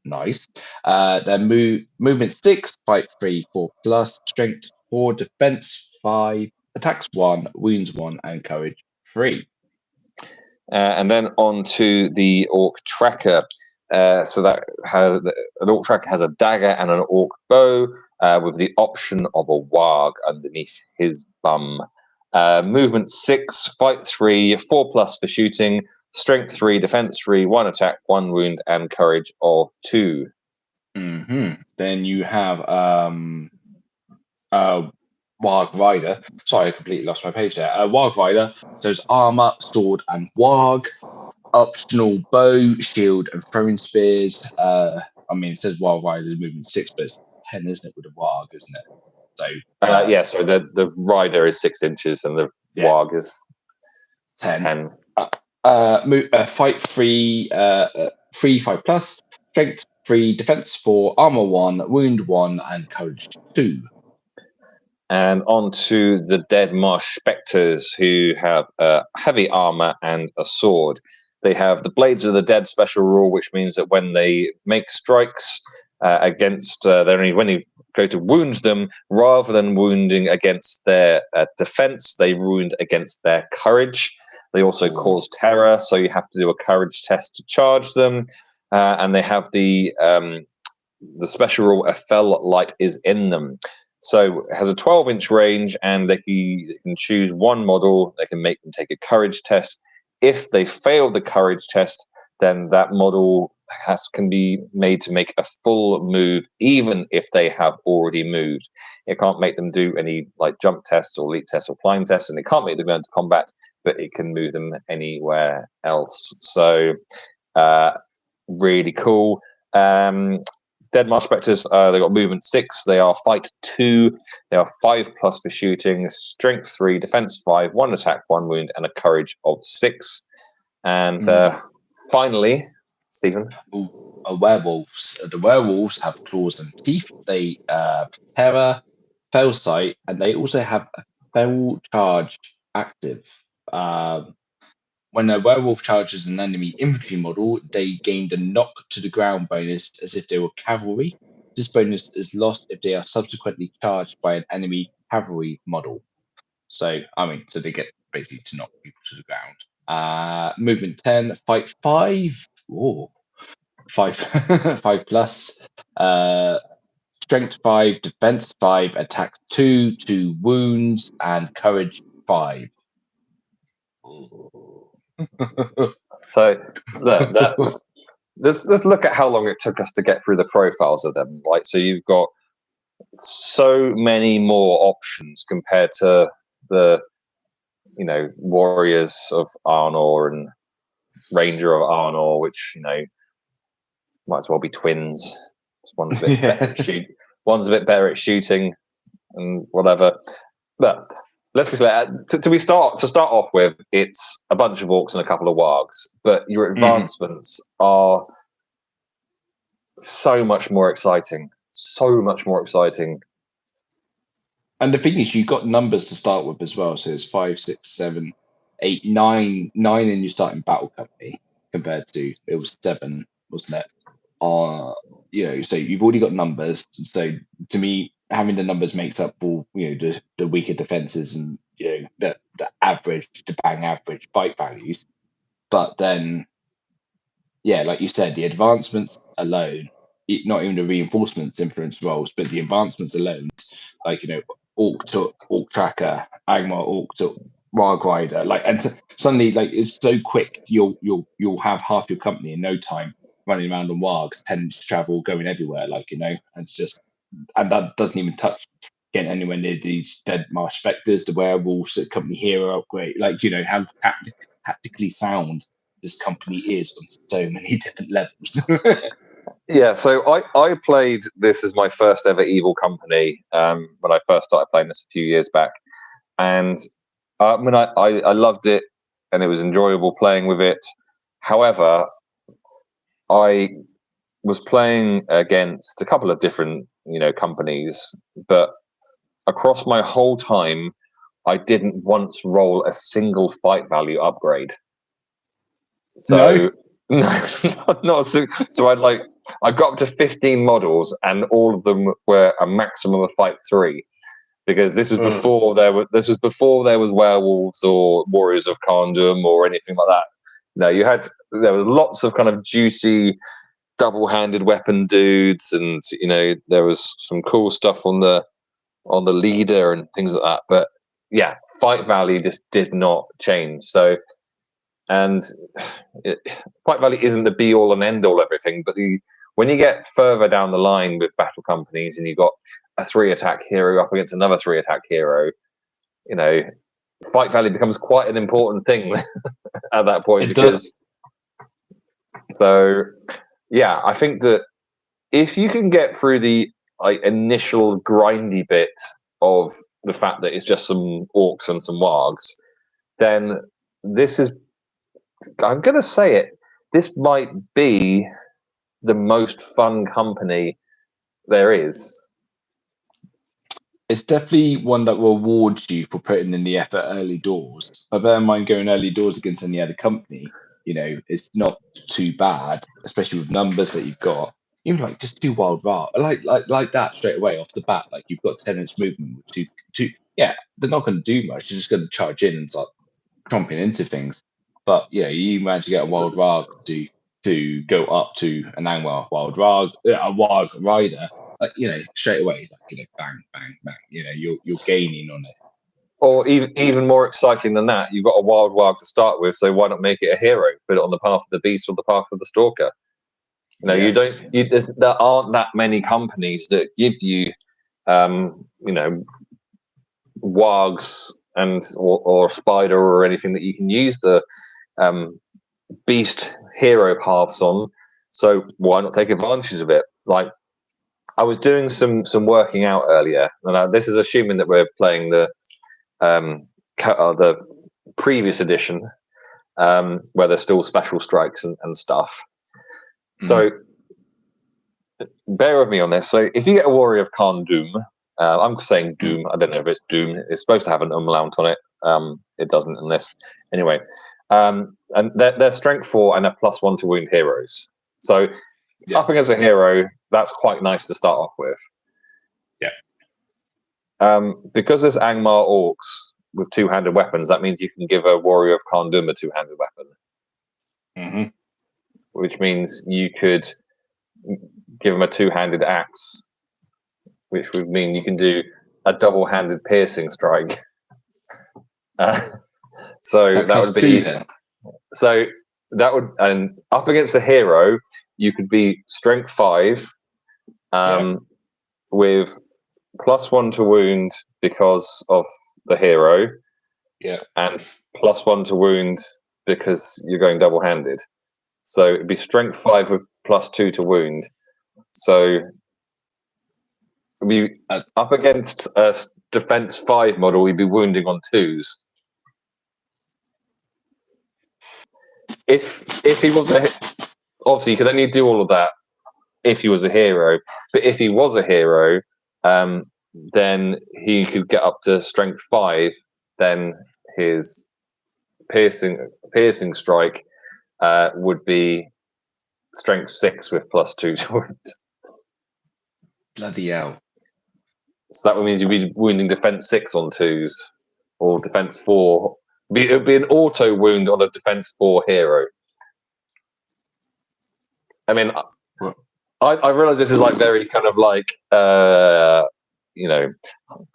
nice. Their movement 6, fight 3, 4 plus, strength 4, defense 5, attacks 1, wounds 1, and courage 3. And then on to the orc tracker. So that has an orc tracker has a dagger and an orc bow with the option of a warg underneath his bum. Movement 6, fight 3, 4 plus for shooting, strength 3, defense 3, 1 attack, 1 wound, and courage of 2. Then you have Warg Rider. Sorry, I completely lost my page there. Warg Rider. So it's armor, sword, and warg. Optional bow, shield, and throwing spears. I mean, it says Warg Rider movement 6, but it's 10, isn't it, with a warg, isn't it? So yeah, so the rider is 6 inches and the warg is 10. Fight 3, 5 plus, strength 3, defense 4, armor 1, wound 1, and courage 2. And on to the Dead Marsh Spectres, who have heavy armor and a sword. They have the Blades of the Dead special rule, which means that when they make strikes against when you go to wound them, rather than wounding against their defense, they wound against their courage. They also cause terror, so you have to do a courage test to charge them. And they have the special rule, a fell light is in them. So it has a 12-inch range, and they can choose one model. They can make them take a courage test. If they fail the courage test, then that model can be made to make a full move, even if they have already moved. It can't make them do any like jump tests or leap tests or climb tests, and it can't make them go into combat, but it can move them anywhere else. So really cool. Dead Marsh Spectres, they got movement 6, they are fight 2, they are 5 plus for shooting, strength 3, defense 5, 1 attack, 1 wound, and a courage of 6. And finally, Stephen. Werewolves. The werewolves have claws and teeth. They terror, fell sight, and they also have a fell charge active. When a werewolf charges an enemy infantry model, they gain the knock to the ground bonus as if they were cavalry. This bonus is lost if they are subsequently charged by an enemy cavalry model. So they get basically to knock people to the ground. Movement 10, fight 5. Ooh. 5 plus. Strength 5, defense 5, attack 2, 2 wounds, and courage 5. So let's look at how long it took us to get through the profiles of them. Right, so you've got so many more options compared to the warriors of Arnor and ranger of Arnor, which might as well be twins. One's a bit better at one's a bit better at shooting and whatever. But let's be clear. To start off with, it's a bunch of orcs and a couple of wargs, but your advancements are so much more exciting. So much more exciting. And the thing is, you've got numbers to start with as well. So it's 5, 6, 7, 8, 9 in your starting battle company compared to it was 7, wasn't it? So you've already got numbers. So to me, having the numbers makes up for the weaker defenses and the average, the bang average fight values. But then yeah, like you said, the advancements alone, not even the reinforcements influence rolls, but the advancements alone, like Orc took Orc Tracker, Angmar Orc took Warg Rider, like, and suddenly, like, it's so quick, you'll have half your company in no time running around on Wargs, 10 inch travel, going everywhere, like, and it's just, and that doesn't even touch getting anywhere near these dead marsh specters, the werewolves, the company hero upgrade, like, how tactically sound this company is on so many different levels. Yeah, so I played this as my first ever evil company when I first started playing this a few years back, and I mean I loved it and it was enjoyable playing with it. However, I was playing against a couple of different companies, but across my whole time, I didn't once roll a single fight value upgrade. So no, not so I got up to 15 models, and all of them were a maximum of fight 3, because this was before there was werewolves or warriors of Kharndum or anything like that. There was lots of kind of juicy double-handed weapon dudes, and there was some cool stuff on the leader and things like that. But yeah, fight value just did not change. So, and fight value isn't the be all and end all everything, but when you get further down the line with battle companies and you've got a 3-attack hero up against another 3-attack hero, fight value becomes quite an important thing at that point. So yeah, I think that if you can get through the initial grindy bit of the fact that it's just some orcs and some wargs, then this is, I'm going to say it, this might be the most fun company there is. It's definitely one that rewards you for putting in the effort early doors. I bear in mind going early doors against any other company, it's not too bad, especially with numbers that you've got. Even like just do wild rat, like that straight away off the bat. Like you've got 10 inch movement with two. Yeah, they're not going to do much. You're just going to charge in and start tromping into things. But you manage to get a wild rag to go up to an Angmar wild rag, a Warg rider. Like straight away, like bang, bang, bang. You're gaining on it. Or even more exciting than that, you've got a wild warg to start with, so why not make it a hero? Put it on the path of the beast or the path of the stalker. Yes. There aren't that many companies that give you, wargs or spider or anything that you can use the beast hero paths on. So why not take advantage of it? Like, I was doing some working out earlier, and this is assuming that we're playing the previous edition, where there's still special strikes and stuff. So bear with me on this. So if you get a warrior of Kharndum, I'm saying Doom. I don't know if it's Doom. It's supposed to have an umlaut on it. It doesn't in this. Anyway, and they're strength 4 and they're +1 to wound heroes. So up against a hero, that's quite nice to start off with. Yeah. Because there's Angmar orcs with 2-handed weapons, that means you can give a warrior of Kharndum a 2-handed weapon. Which means you could give him a 2-handed axe, which would mean you can do a double-handed piercing strike. So that would be so that would, and up against a hero, you could be strength 5, with +1 to wound because of the hero, and +1 to wound because you're going double-handed. So it'd be strength 5 with +2 to wound. So we up against a defense 5 model, we'd be wounding on 2s. If he was obviously, you could only do all of that if he was a hero. But if he was a hero, then he could get up to strength 5. Then his piercing strike would be strength 6 with +2 to wound. Bloody hell! So that means you'd be wounding defense 6 on 2s, or defense 4. It would be an auto wound on a defense 4 hero. I mean, I realize this is like very kind of like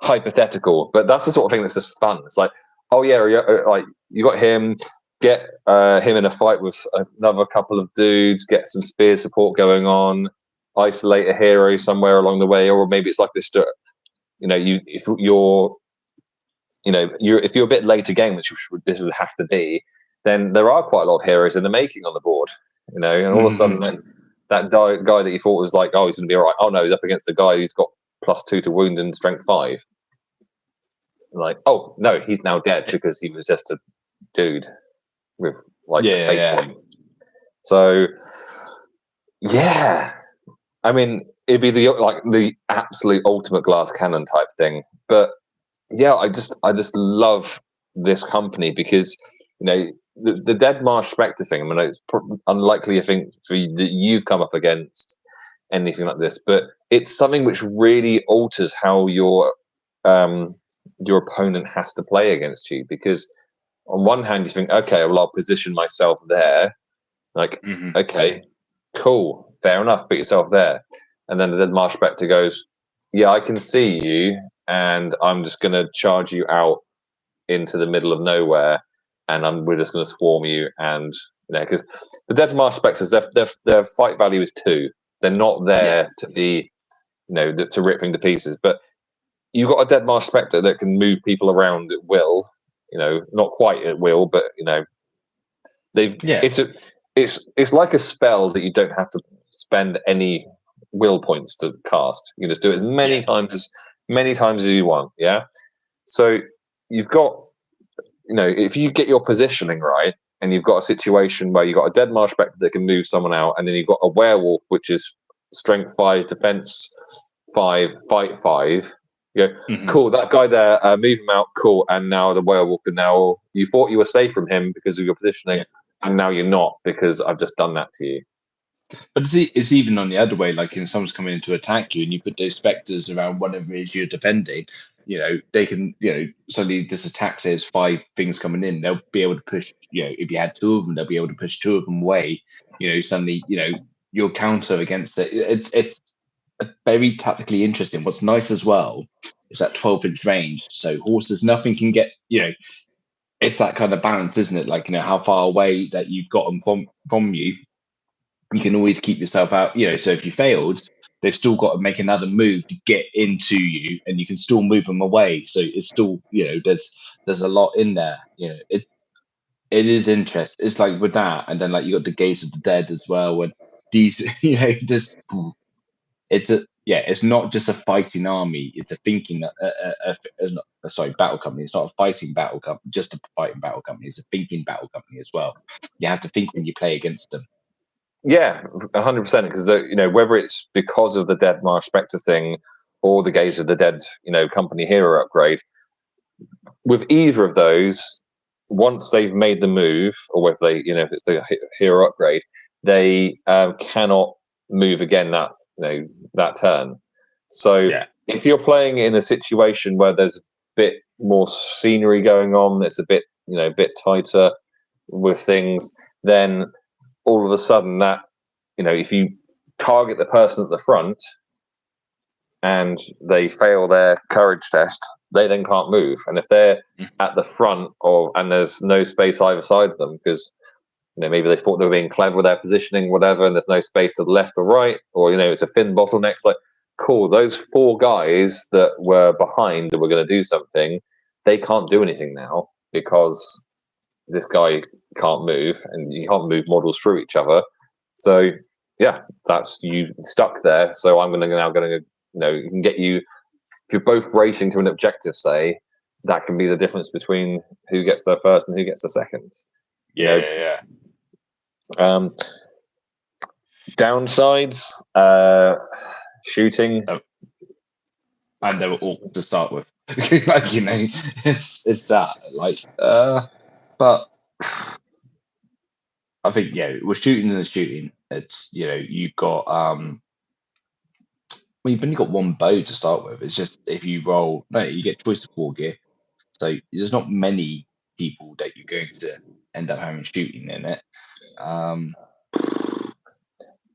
hypothetical, but that's the sort of thing that's just fun. It's like, oh yeah, like you got him, get him in a fight with another couple of dudes, get some spear support going on, isolate a hero somewhere along the way, or maybe it's like this. If you're a bit later game, which this would have to be, then there are quite a lot of heroes in the making on the board. And all of a sudden, that guy that you thought was like, oh, he's going to be all right. Oh no, he's up against a guy who's got +2 to wound and strength 5. Like, oh no, he's now dead because he was just a dude with like a fate point. So yeah, I mean, it'd be the absolute ultimate glass cannon type thing. But yeah, I just love this company because the Dead Marsh Spectre thing. I mean, it's unlikely, I think, that you've come up against anything like this, but it's something which really alters how your opponent has to play against you. Because on one hand, you think, okay, well, I'll position myself there. Like, okay, cool, fair enough, put yourself there. And then the Dead Marsh Spectre goes, yeah, I can see you, and I'm just going to charge you out into the middle of nowhere, and we're just going to swarm you. And because the Dead Marsh Spectres, their fight value is 2. They're not there to be, to rip things to pieces. But you've got a Dead Marsh Spectre that can move people around at will. Not quite at will, but it's like a spell that you don't have to spend any will points to cast. You can just do it as many times as you want. Yeah. So you've got, if you get your positioning right, and you've got a situation where you've got a Dead Marsh Spectre that can move someone out, and then you've got a werewolf which is strength 5, defense 5, fight 5. Cool. That guy there, move him out. Cool. And now the werewolf, and now you thought you were safe from him because of your positioning, and now you're not because I've just done that to you. But it's even on the other way. Like, someone's coming in to attack you, and you put those specters around whatever it is you're defending. They can, suddenly this attack says 5 things coming in. They'll be able to push. If you had 2 of them, they'll be able to push 2 of them away. Suddenly, your counter against it. It's very tactically interesting. What's nice as well is that 12-inch range. So horses, nothing can get. It's that kind of balance, isn't it? Like, how far away that you've got them from you. You can always keep yourself out. So if you failed, they've still got to make another move to get into you, and you can still move them away. So it's still, there's a lot in there. It is interesting. It's like with that, and then like you got the Gaze of the Dead as well. And these, it's not just a fighting army. It's a thinking. Battle company. It's not a fighting battle company, just a fighting battle company. It's a thinking battle company as well. You have to think when you play against them. Yeah, 100%. Because whether it's because of the Dead Marsh Spectre thing or the Gaze of the Dead, company hero upgrade, with either of those, once they've made the move, or whether they, if it's the hero upgrade, they cannot move again that turn. So if you're playing in a situation where there's a bit more scenery going on, it's a bit tighter with things, then all of a sudden that, if you target the person at the front and they fail their courage test, they then can't move. And if they're at the front and there's no space either side of them because maybe they thought they were being clever with their positioning, whatever, and there's no space to the left or right, or it's a thin bottleneck. It's like, cool, those 4 guys that were behind that were going to do something, they can't do anything now because this guy can't move, and you can't move models through each other. So yeah, that's you stuck there. So I'm now going to you can get you, if you're both racing to an objective, say, that can be the difference between who gets there first and who gets there second. Downsides, shooting, and they were awkward to start with. Like, it's that, like, but I think we're shooting and shooting. It's you've got you've only got 1 bow to start with. It's just if you roll, you get choice of 4 gear. So there's not many people that you're going to end up having shooting in it.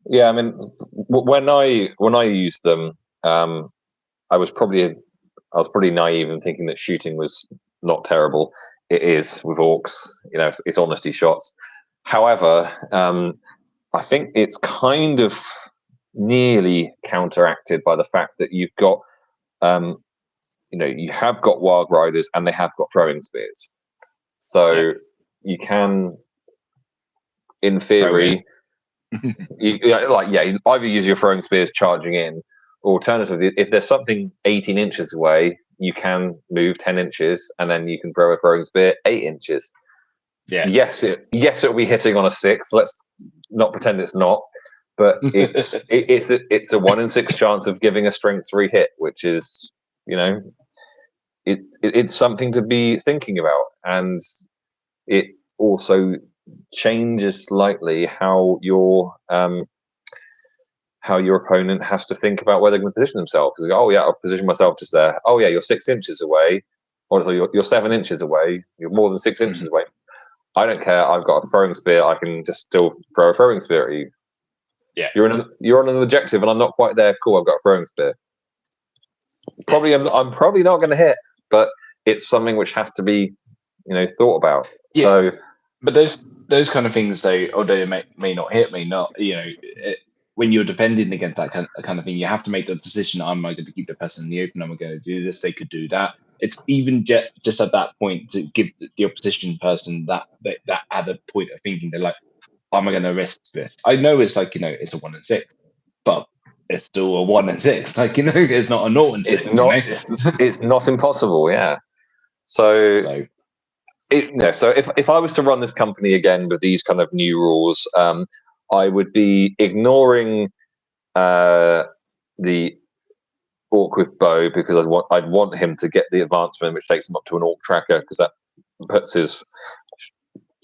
Yeah, I mean, when I used them, I was probably naive in thinking that shooting was not terrible. It is with orcs, it's honesty shots. However, I think it's kind of nearly counteracted by the fact that you've got, you have got wild riders and they have got throwing spears, so you can, in theory, either use your throwing spears charging in, or alternatively, if there's something 18 inches away, you can move 10 inches and then you can throw a throwing spear 8 inches. Yeah. Yes, it'll be hitting on a 6. Let's not pretend it's not, but it's a 1 in 6 chance of giving a strength 3 hit, which is, it's something to be thinking about, and it also changes slightly how your opponent has to think about where they're going to position themselves. Oh yeah, I'll position myself just there. Oh yeah, you're 6 inches away, or so you're 7 inches away. You're more than 6 inches away. I don't care. I've got a throwing spear. I can just still throw a throwing spear at you. Yeah, you're on an objective, and I'm not quite there. Cool, I've got a throwing spear. I'm probably not going to hit, but it's something which has to be, thought about. Yeah. So, but those kind of things, though, although they may not hit, when you're defending against that kind of thing, you have to make the decision: am I going to keep the person in the open? Am I going to do this? They could do that. It's even just at that point to give the opposition person that added point of thinking. They're like, am I going to risk this? I know it's like, it's a 1 in 6, but it's still a 1 in 6. Like, it's not a 0 in 6. It's not impossible. Yeah. So if I was to run this company again with these kind of new rules, I would be ignoring the orc with bow, because I'd want him to get the advancement, which takes him up to an orc tracker, because that puts his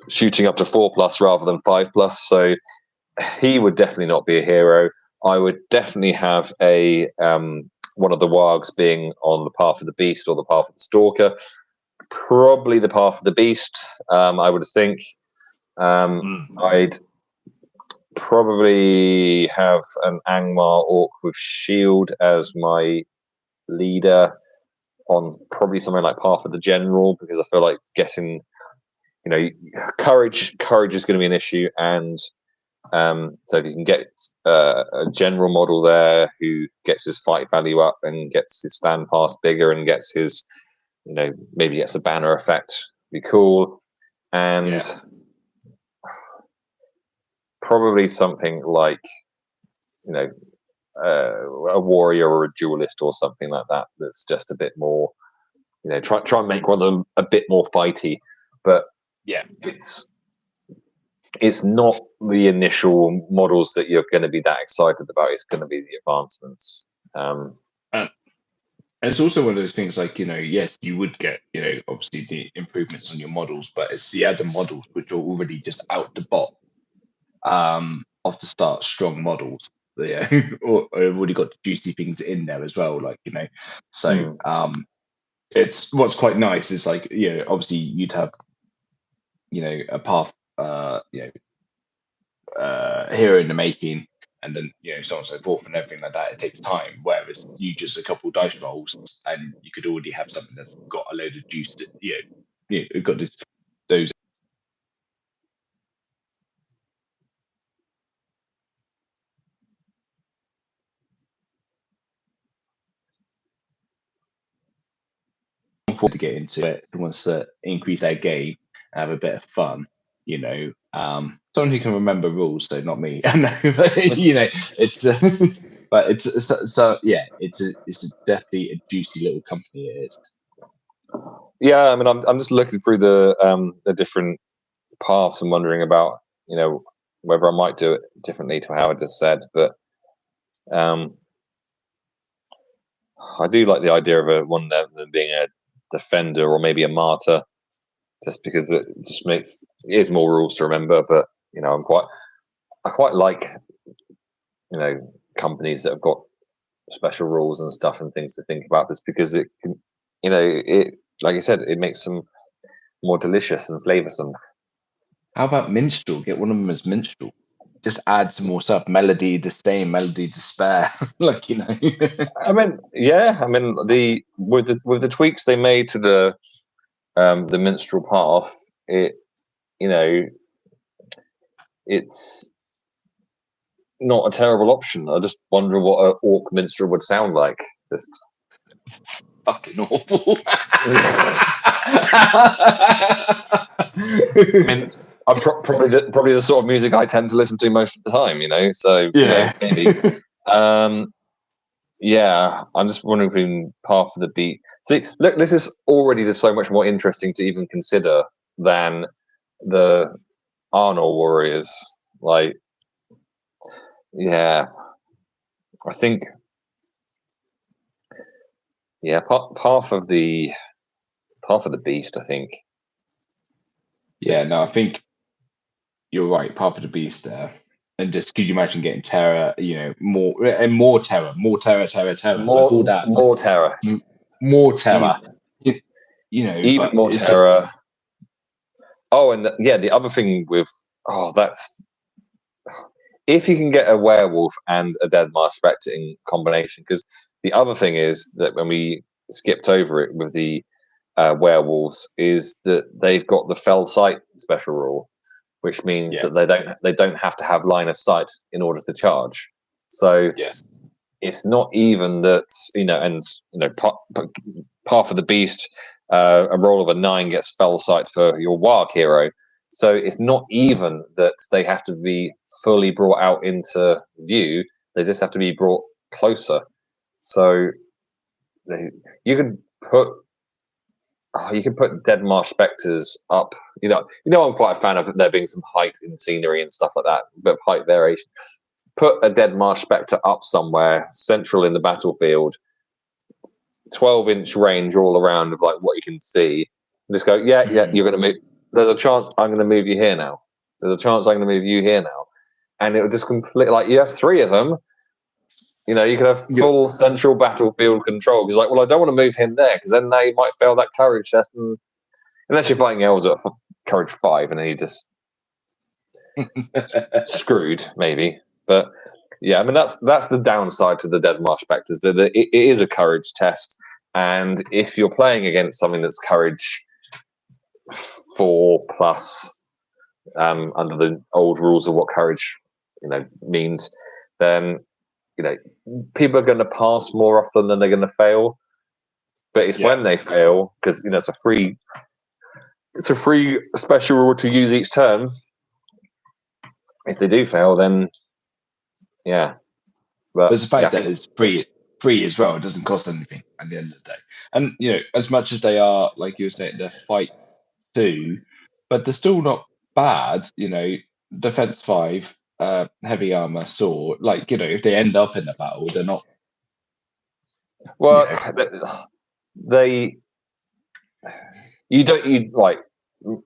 shooting up to 4+ rather than 5+. So he would definitely not be a hero. I would definitely have a one of the wargs being on the path of the beast or the path of the stalker. Probably the path of the beast. I would think. I'd probably have an Angmar orc with shield as my leader on probably something like path of the general, because I feel like getting, courage is going to be an issue, and so if you can get a general model there who gets his fight value up and gets his stand fast bigger and gets his, maybe gets a banner effect, be cool. And probably something like, a warrior or a duelist or something like that. That's just a bit more, try and make one of them a bit more fighty. But yeah, it's not the initial models that you're going to be that excited about. It's going to be the advancements. And it's also one of those things like, yes, you would get, obviously the improvements on your models, but it's the other models which are already just out the box off the start strong models. Or have already got juicy things in there as well, like, so it's what's quite nice is like, obviously you'd have, a path, hero in the making, and then so on and so forth and everything like that. It takes time, whereas you just a couple dice rolls and you could already have something that's got a load of juice to, got those to get into it, who wants to increase their game and have a bit of fun, someone who can remember rules, so not me. I know, but it's but it's so yeah, it's definitely a juicy little company. It is. Yeah, I mean, I'm just looking through the different paths and wondering about, whether I might do it differently to how I just said, but I do like the idea of one of them being a defender or maybe a martyr, just because it just makes it is more rules to remember. But I quite like companies that have got special rules and stuff and things to think about, this because it can, it, like I said, it makes them more delicious and flavoursome. How about minstrel? Get one of them as minstrel. just add some more stuff. Melody disdain, melody despair. Like, you know. I mean, yeah. I mean, with the tweaks they made to the minstrel path, it's not a terrible option. I just wonder what an orc minstrel would sound like. Just fucking awful. I mean, I'm probably the sort of music I tend to listen to most of the time, So yeah, maybe. Yeah, I'm just wondering between Path of the Beast. See, look, this is already just so much more interesting to even consider than the Arnor warriors. Like, yeah, I think, yeah, Path of the Beast. I think. Yeah, no, I think you're right. Path of the Beast there. And just could you imagine getting terror, more terror, more terror, more that, more terror, more terror, even more terror. Oh, and the other thing with that's if you can get a werewolf and a dead marsh spectre in combination, because the other thing is that when we skipped over it with the werewolves is that they've got the fell sight special rule, which means that they don't have to have line of sight in order to charge. So it's not even that Path of the Beast, a roll of a 9 gets fell sight for your warg hero. So it's not even that they have to be fully brought out into view; they just have to be brought closer. So you could put dead marsh spectres up. I'm quite a fan of there being some height in scenery and stuff like that, a bit of height variation. Put a dead marsh spectre up somewhere central in the battlefield, 12-inch range all around of like what you can see. And just go, you're going to move. There's a chance I'm going to move you here now. There's a chance I'm going to move you here now, and it would just completely you have 3 of them. You could have full central battlefield control. Because I don't want to move him there because then they might fail that courage test. And unless you're fighting elves at courage 5, and then you just screwed, maybe. But yeah, I mean that's the downside to the dead marsh spectres. That it is a courage test, and if you're playing against something that's courage 4 plus, under the old rules of what courage means, then people are going to pass more often than they're going to fail. But it's when they fail, because it's a free special rule to use each turn. If they do fail, then but there's the fact that it's free as well. It doesn't cost anything at the end of the day. And as much as they are, like you were saying, they're fight 2, but they're still not bad. Defense 5, heavy armor, sword. Like if they end up in the battle, they're not. Well,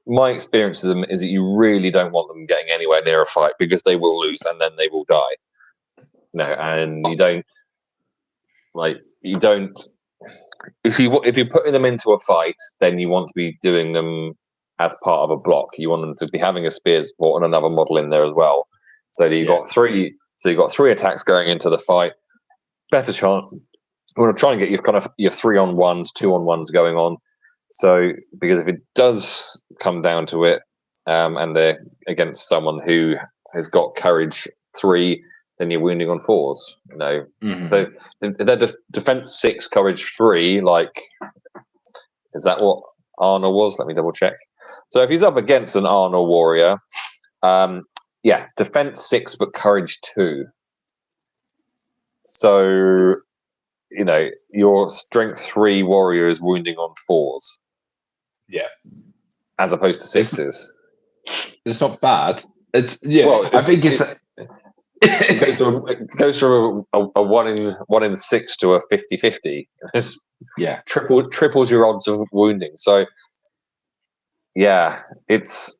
my experience of them is that you really don't want them getting anywhere near a fight because they will lose and then they will die. And you don't if you're putting them into a fight, then you want to be doing them as part of a block. You want them to be having a spear support and another model in there as well. So you've got 3. So you've got 3 attacks going into the fight. Better chance. You want to try and get your 3-on-1s, 2-on-1s going on. So because if it does come down to it, and they're against someone who has got courage 3, then you're wounding on 4s. So they're defense 6, courage 3. Is that what Arnor was? Let me double check. So if he's up against an Arnor warrior, defense 6 but courage 2. So your strength 3 warrior is wounding on 4s. Yeah, as opposed to 6s. It's not bad. It's I think it's. It goes from a 1 in 6 to a 50-50. It's triples your odds of wounding. So it's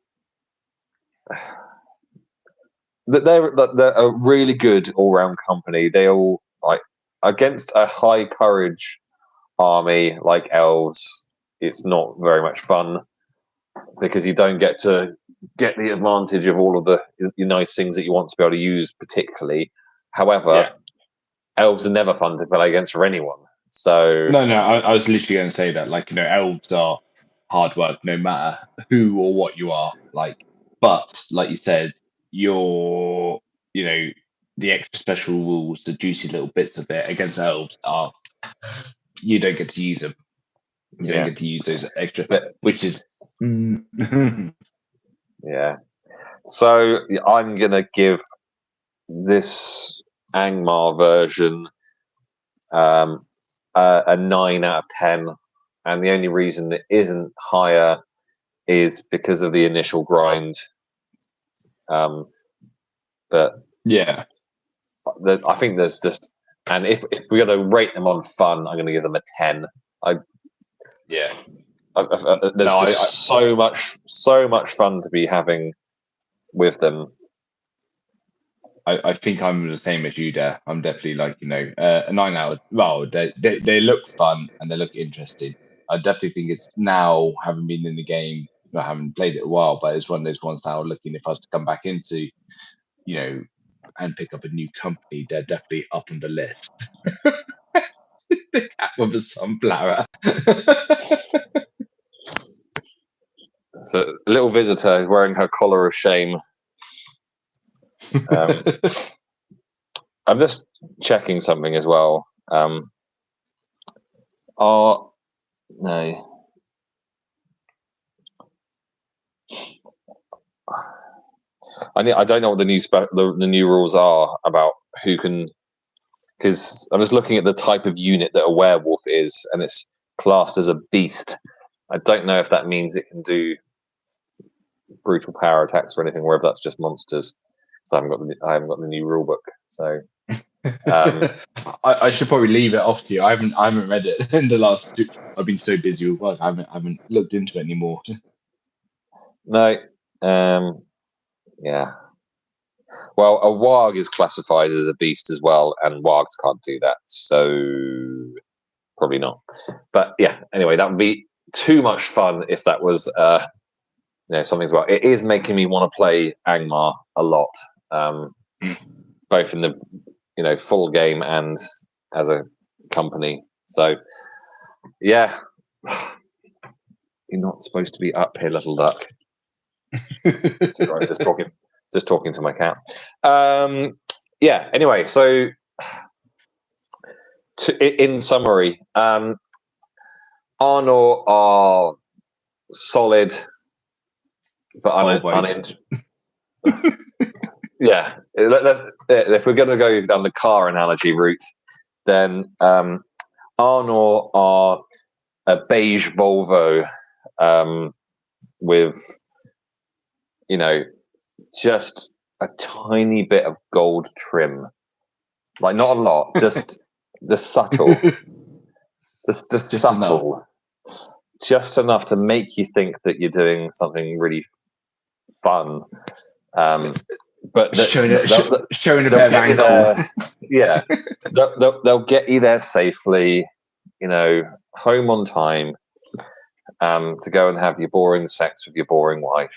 they're a really good all-round company. They all against a high courage army like elves. It's not very much fun because you don't get to get the advantage of all of the nice things that you want to be able to use, particularly. However, elves are never fun to play against for anyone. So no, I was literally going to say that, like, elves are hard work no matter who or what you are. Like, but like you said, your, the extra special rules, the juicy little bits of it against elves are, you don't get to use them. You don't get to use those extra, which is. Yeah. So I'm going to give this Angmar version a 9 out of 10. And the only reason it isn't higher is because of the initial grind. But yeah. I think there's just, and if we're going to rate them on fun, I'm going to give them a 10. There's so much fun to be having with them. I think I'm the same as you there. I'm definitely like, a 9 out of, well, they look fun and they look interesting. I definitely think it's now, having been in the game, I haven't played it a while, but it's one of those ones now looking, if I was to come back into, and pick up a new company, they're definitely up on the list. The cat with a sunflower. So a little visitor wearing her collar of shame. I'm just checking something as well. No. I don't know what the new rules are about who can, because I'm just looking at the type of unit that a werewolf is, and it's classed as a beast. I don't know if that means it can do brutal power attacks or anything, or if that's just monsters. So I haven't got the new rule book. So I should probably leave it off to you. I haven't read it in the last. I've been so busy with work. I haven't looked into it anymore. No. Yeah. Well, a warg is classified as a beast as well, and wargs can't do that, so probably not. But yeah, anyway, that would be too much fun if that was something as well. It is making me want to play Angmar a lot, both in the full game and as a company. So yeah, you're not supposed to be up here, little duck. Sorry, just talking to my cat. Yeah. Anyway, so in summary, Arnor are solid, but yeah. If we're going to go down the car analogy route, then Arnor are a beige Volvo with just a tiny bit of gold trim, like not a lot, just subtle, just subtle, just enough to make you think that you're doing something really fun. But showing a bit of ankle. Yeah, they'll get you there safely, home on time, to go and have your boring sex with your boring wife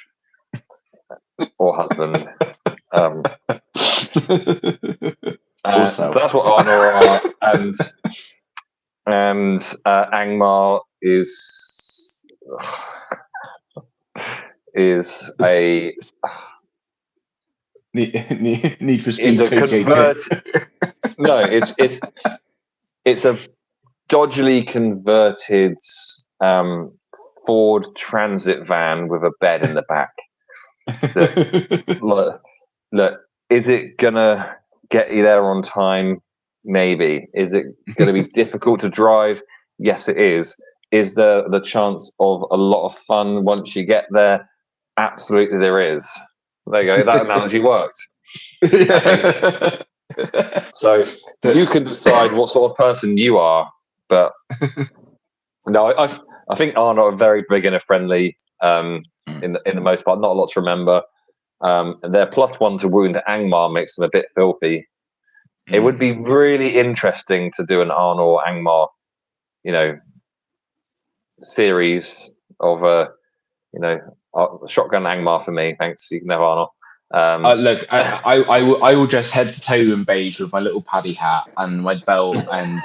or husband. So that's what Arnor are, and Angmar is a Need for Speed. Is a no, it's a dodgily converted Ford Transit van with a bed in the back. Look, is it gonna get you there on time? Maybe. Is it going to be difficult to drive? Yes, it is. Is there the chance of a lot of fun once you get there? Absolutely, there is. There you go. That analogy works. So you can decide what sort of person you are, but no, I think Arnor are very beginner friendly. In the most part, not a lot to remember. And their +1 to wound to Angmar makes them a bit filthy. It would be really interesting to do an Arnor Angmar, series of shotgun Angmar for me. Thanks. You can have Arnor. Look, I will dress head to toe in beige with my little paddy hat and my belt, and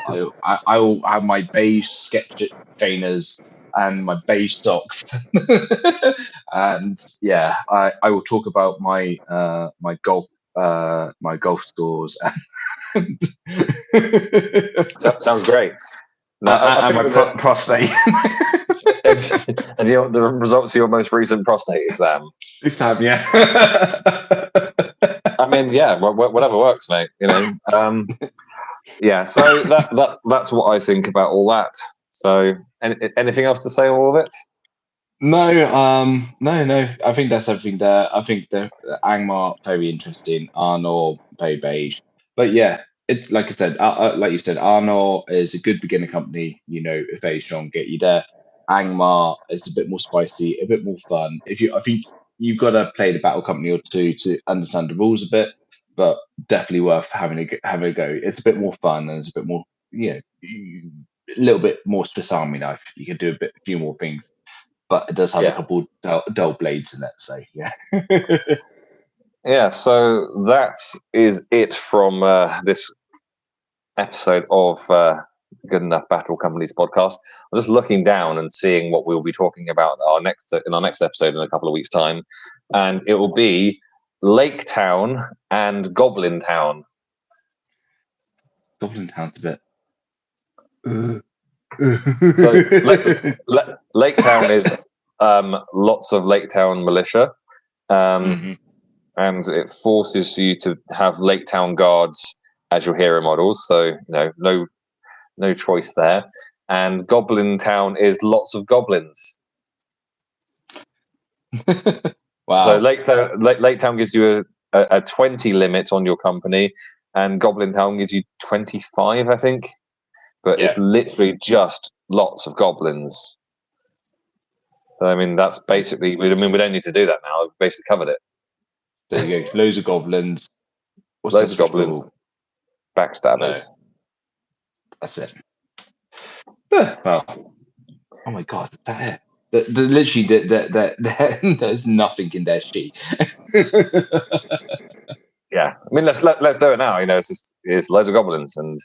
I will have my beige sketch trainers and my beige socks. And yeah, I will talk about my golf scores. Sounds great. No, and my prostate. And the results of your most recent prostate exam. Yeah. I mean, yeah, whatever works, mate. Yeah. So that's what I think about all that. So, anything else to say on all of it? No. I think that's everything there. I think the Angmar very interesting, Arnor very beige, but yeah, it's like I said, like you said, Arnor is a good beginner company. Very strong, get you there. Angmar is a bit more spicy, a bit more fun. I think you've got to play the battle company or two to understand the rules a bit, but definitely worth having a go. It's a bit more fun and it's a bit more, a little bit more Swiss Army knife. You can do a few more things, but it does have a couple dull blades in it. So yeah. Yeah. So that is it from this episode of Good Enough Battle Companies podcast. I'm just looking down and seeing what we'll be talking about in our next episode in a couple of weeks' time, and it will be Lake Town and Goblin Town. Goblin Town's a bit. So Lake Town is lots of Lake Town militia, and it forces you to have Lake Town guards as your hero models. So no choice there. And Goblin Town is lots of goblins. Wow. So Lake Town gives you a 20 limit on your company, and Goblin Town gives you 25, I think. But it's literally just lots of goblins. So, I mean, that's basically. We don't need to do that now. We've basically covered it. There you go. Loads of goblins. Loads of goblins. Backstabbers. No. That's it. Well, oh my god, is that it? Literally, there's nothing in their sheet. Yeah, I mean, let's do it now. It's loads of goblins and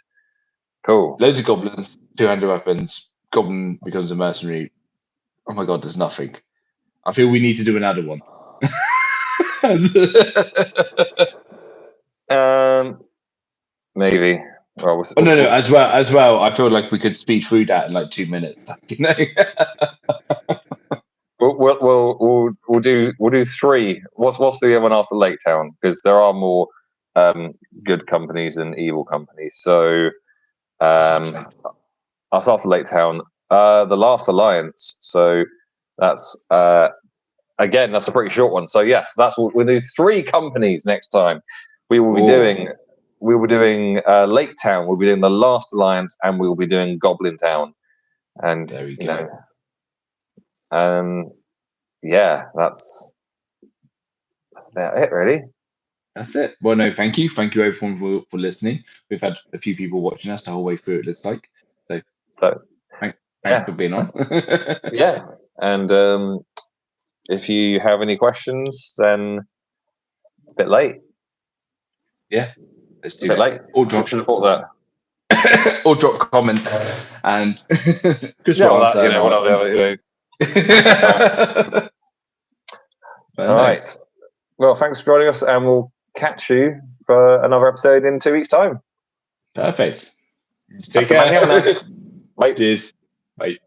cool. Loads of goblins, two-handed weapons. Goblin becomes a mercenary. Oh my god, there's nothing. I feel we need to do another one. Maybe. Well, no. As well. I feel like we could speed through that in like 2 minutes. We'll do three. What's the other one after Lake Town? Because there are more good companies and evil companies. So I'll start at Lake Town. The Last Alliance. So that's again, that's a pretty short one. So yes, that's what we'll do. 3 companies next time. We will be doing Lake Town. We'll be doing the Last Alliance, and we will be doing Goblin Town. And there we go. Yeah, that's about it, really. That's it. Well, no, thank you everyone for listening. We've had a few people watching us the whole way through. It looks like so. Thanks for being on. Yeah, and if you have any questions, then it's a bit late. Yeah, it's a bit late. Or drop. Should have thought that. Or drop comments and All right. Well, thanks for joining us, and we'll catch you for another episode in 2 weeks' time. Perfect. Take care. Bye. Cheers. Bye.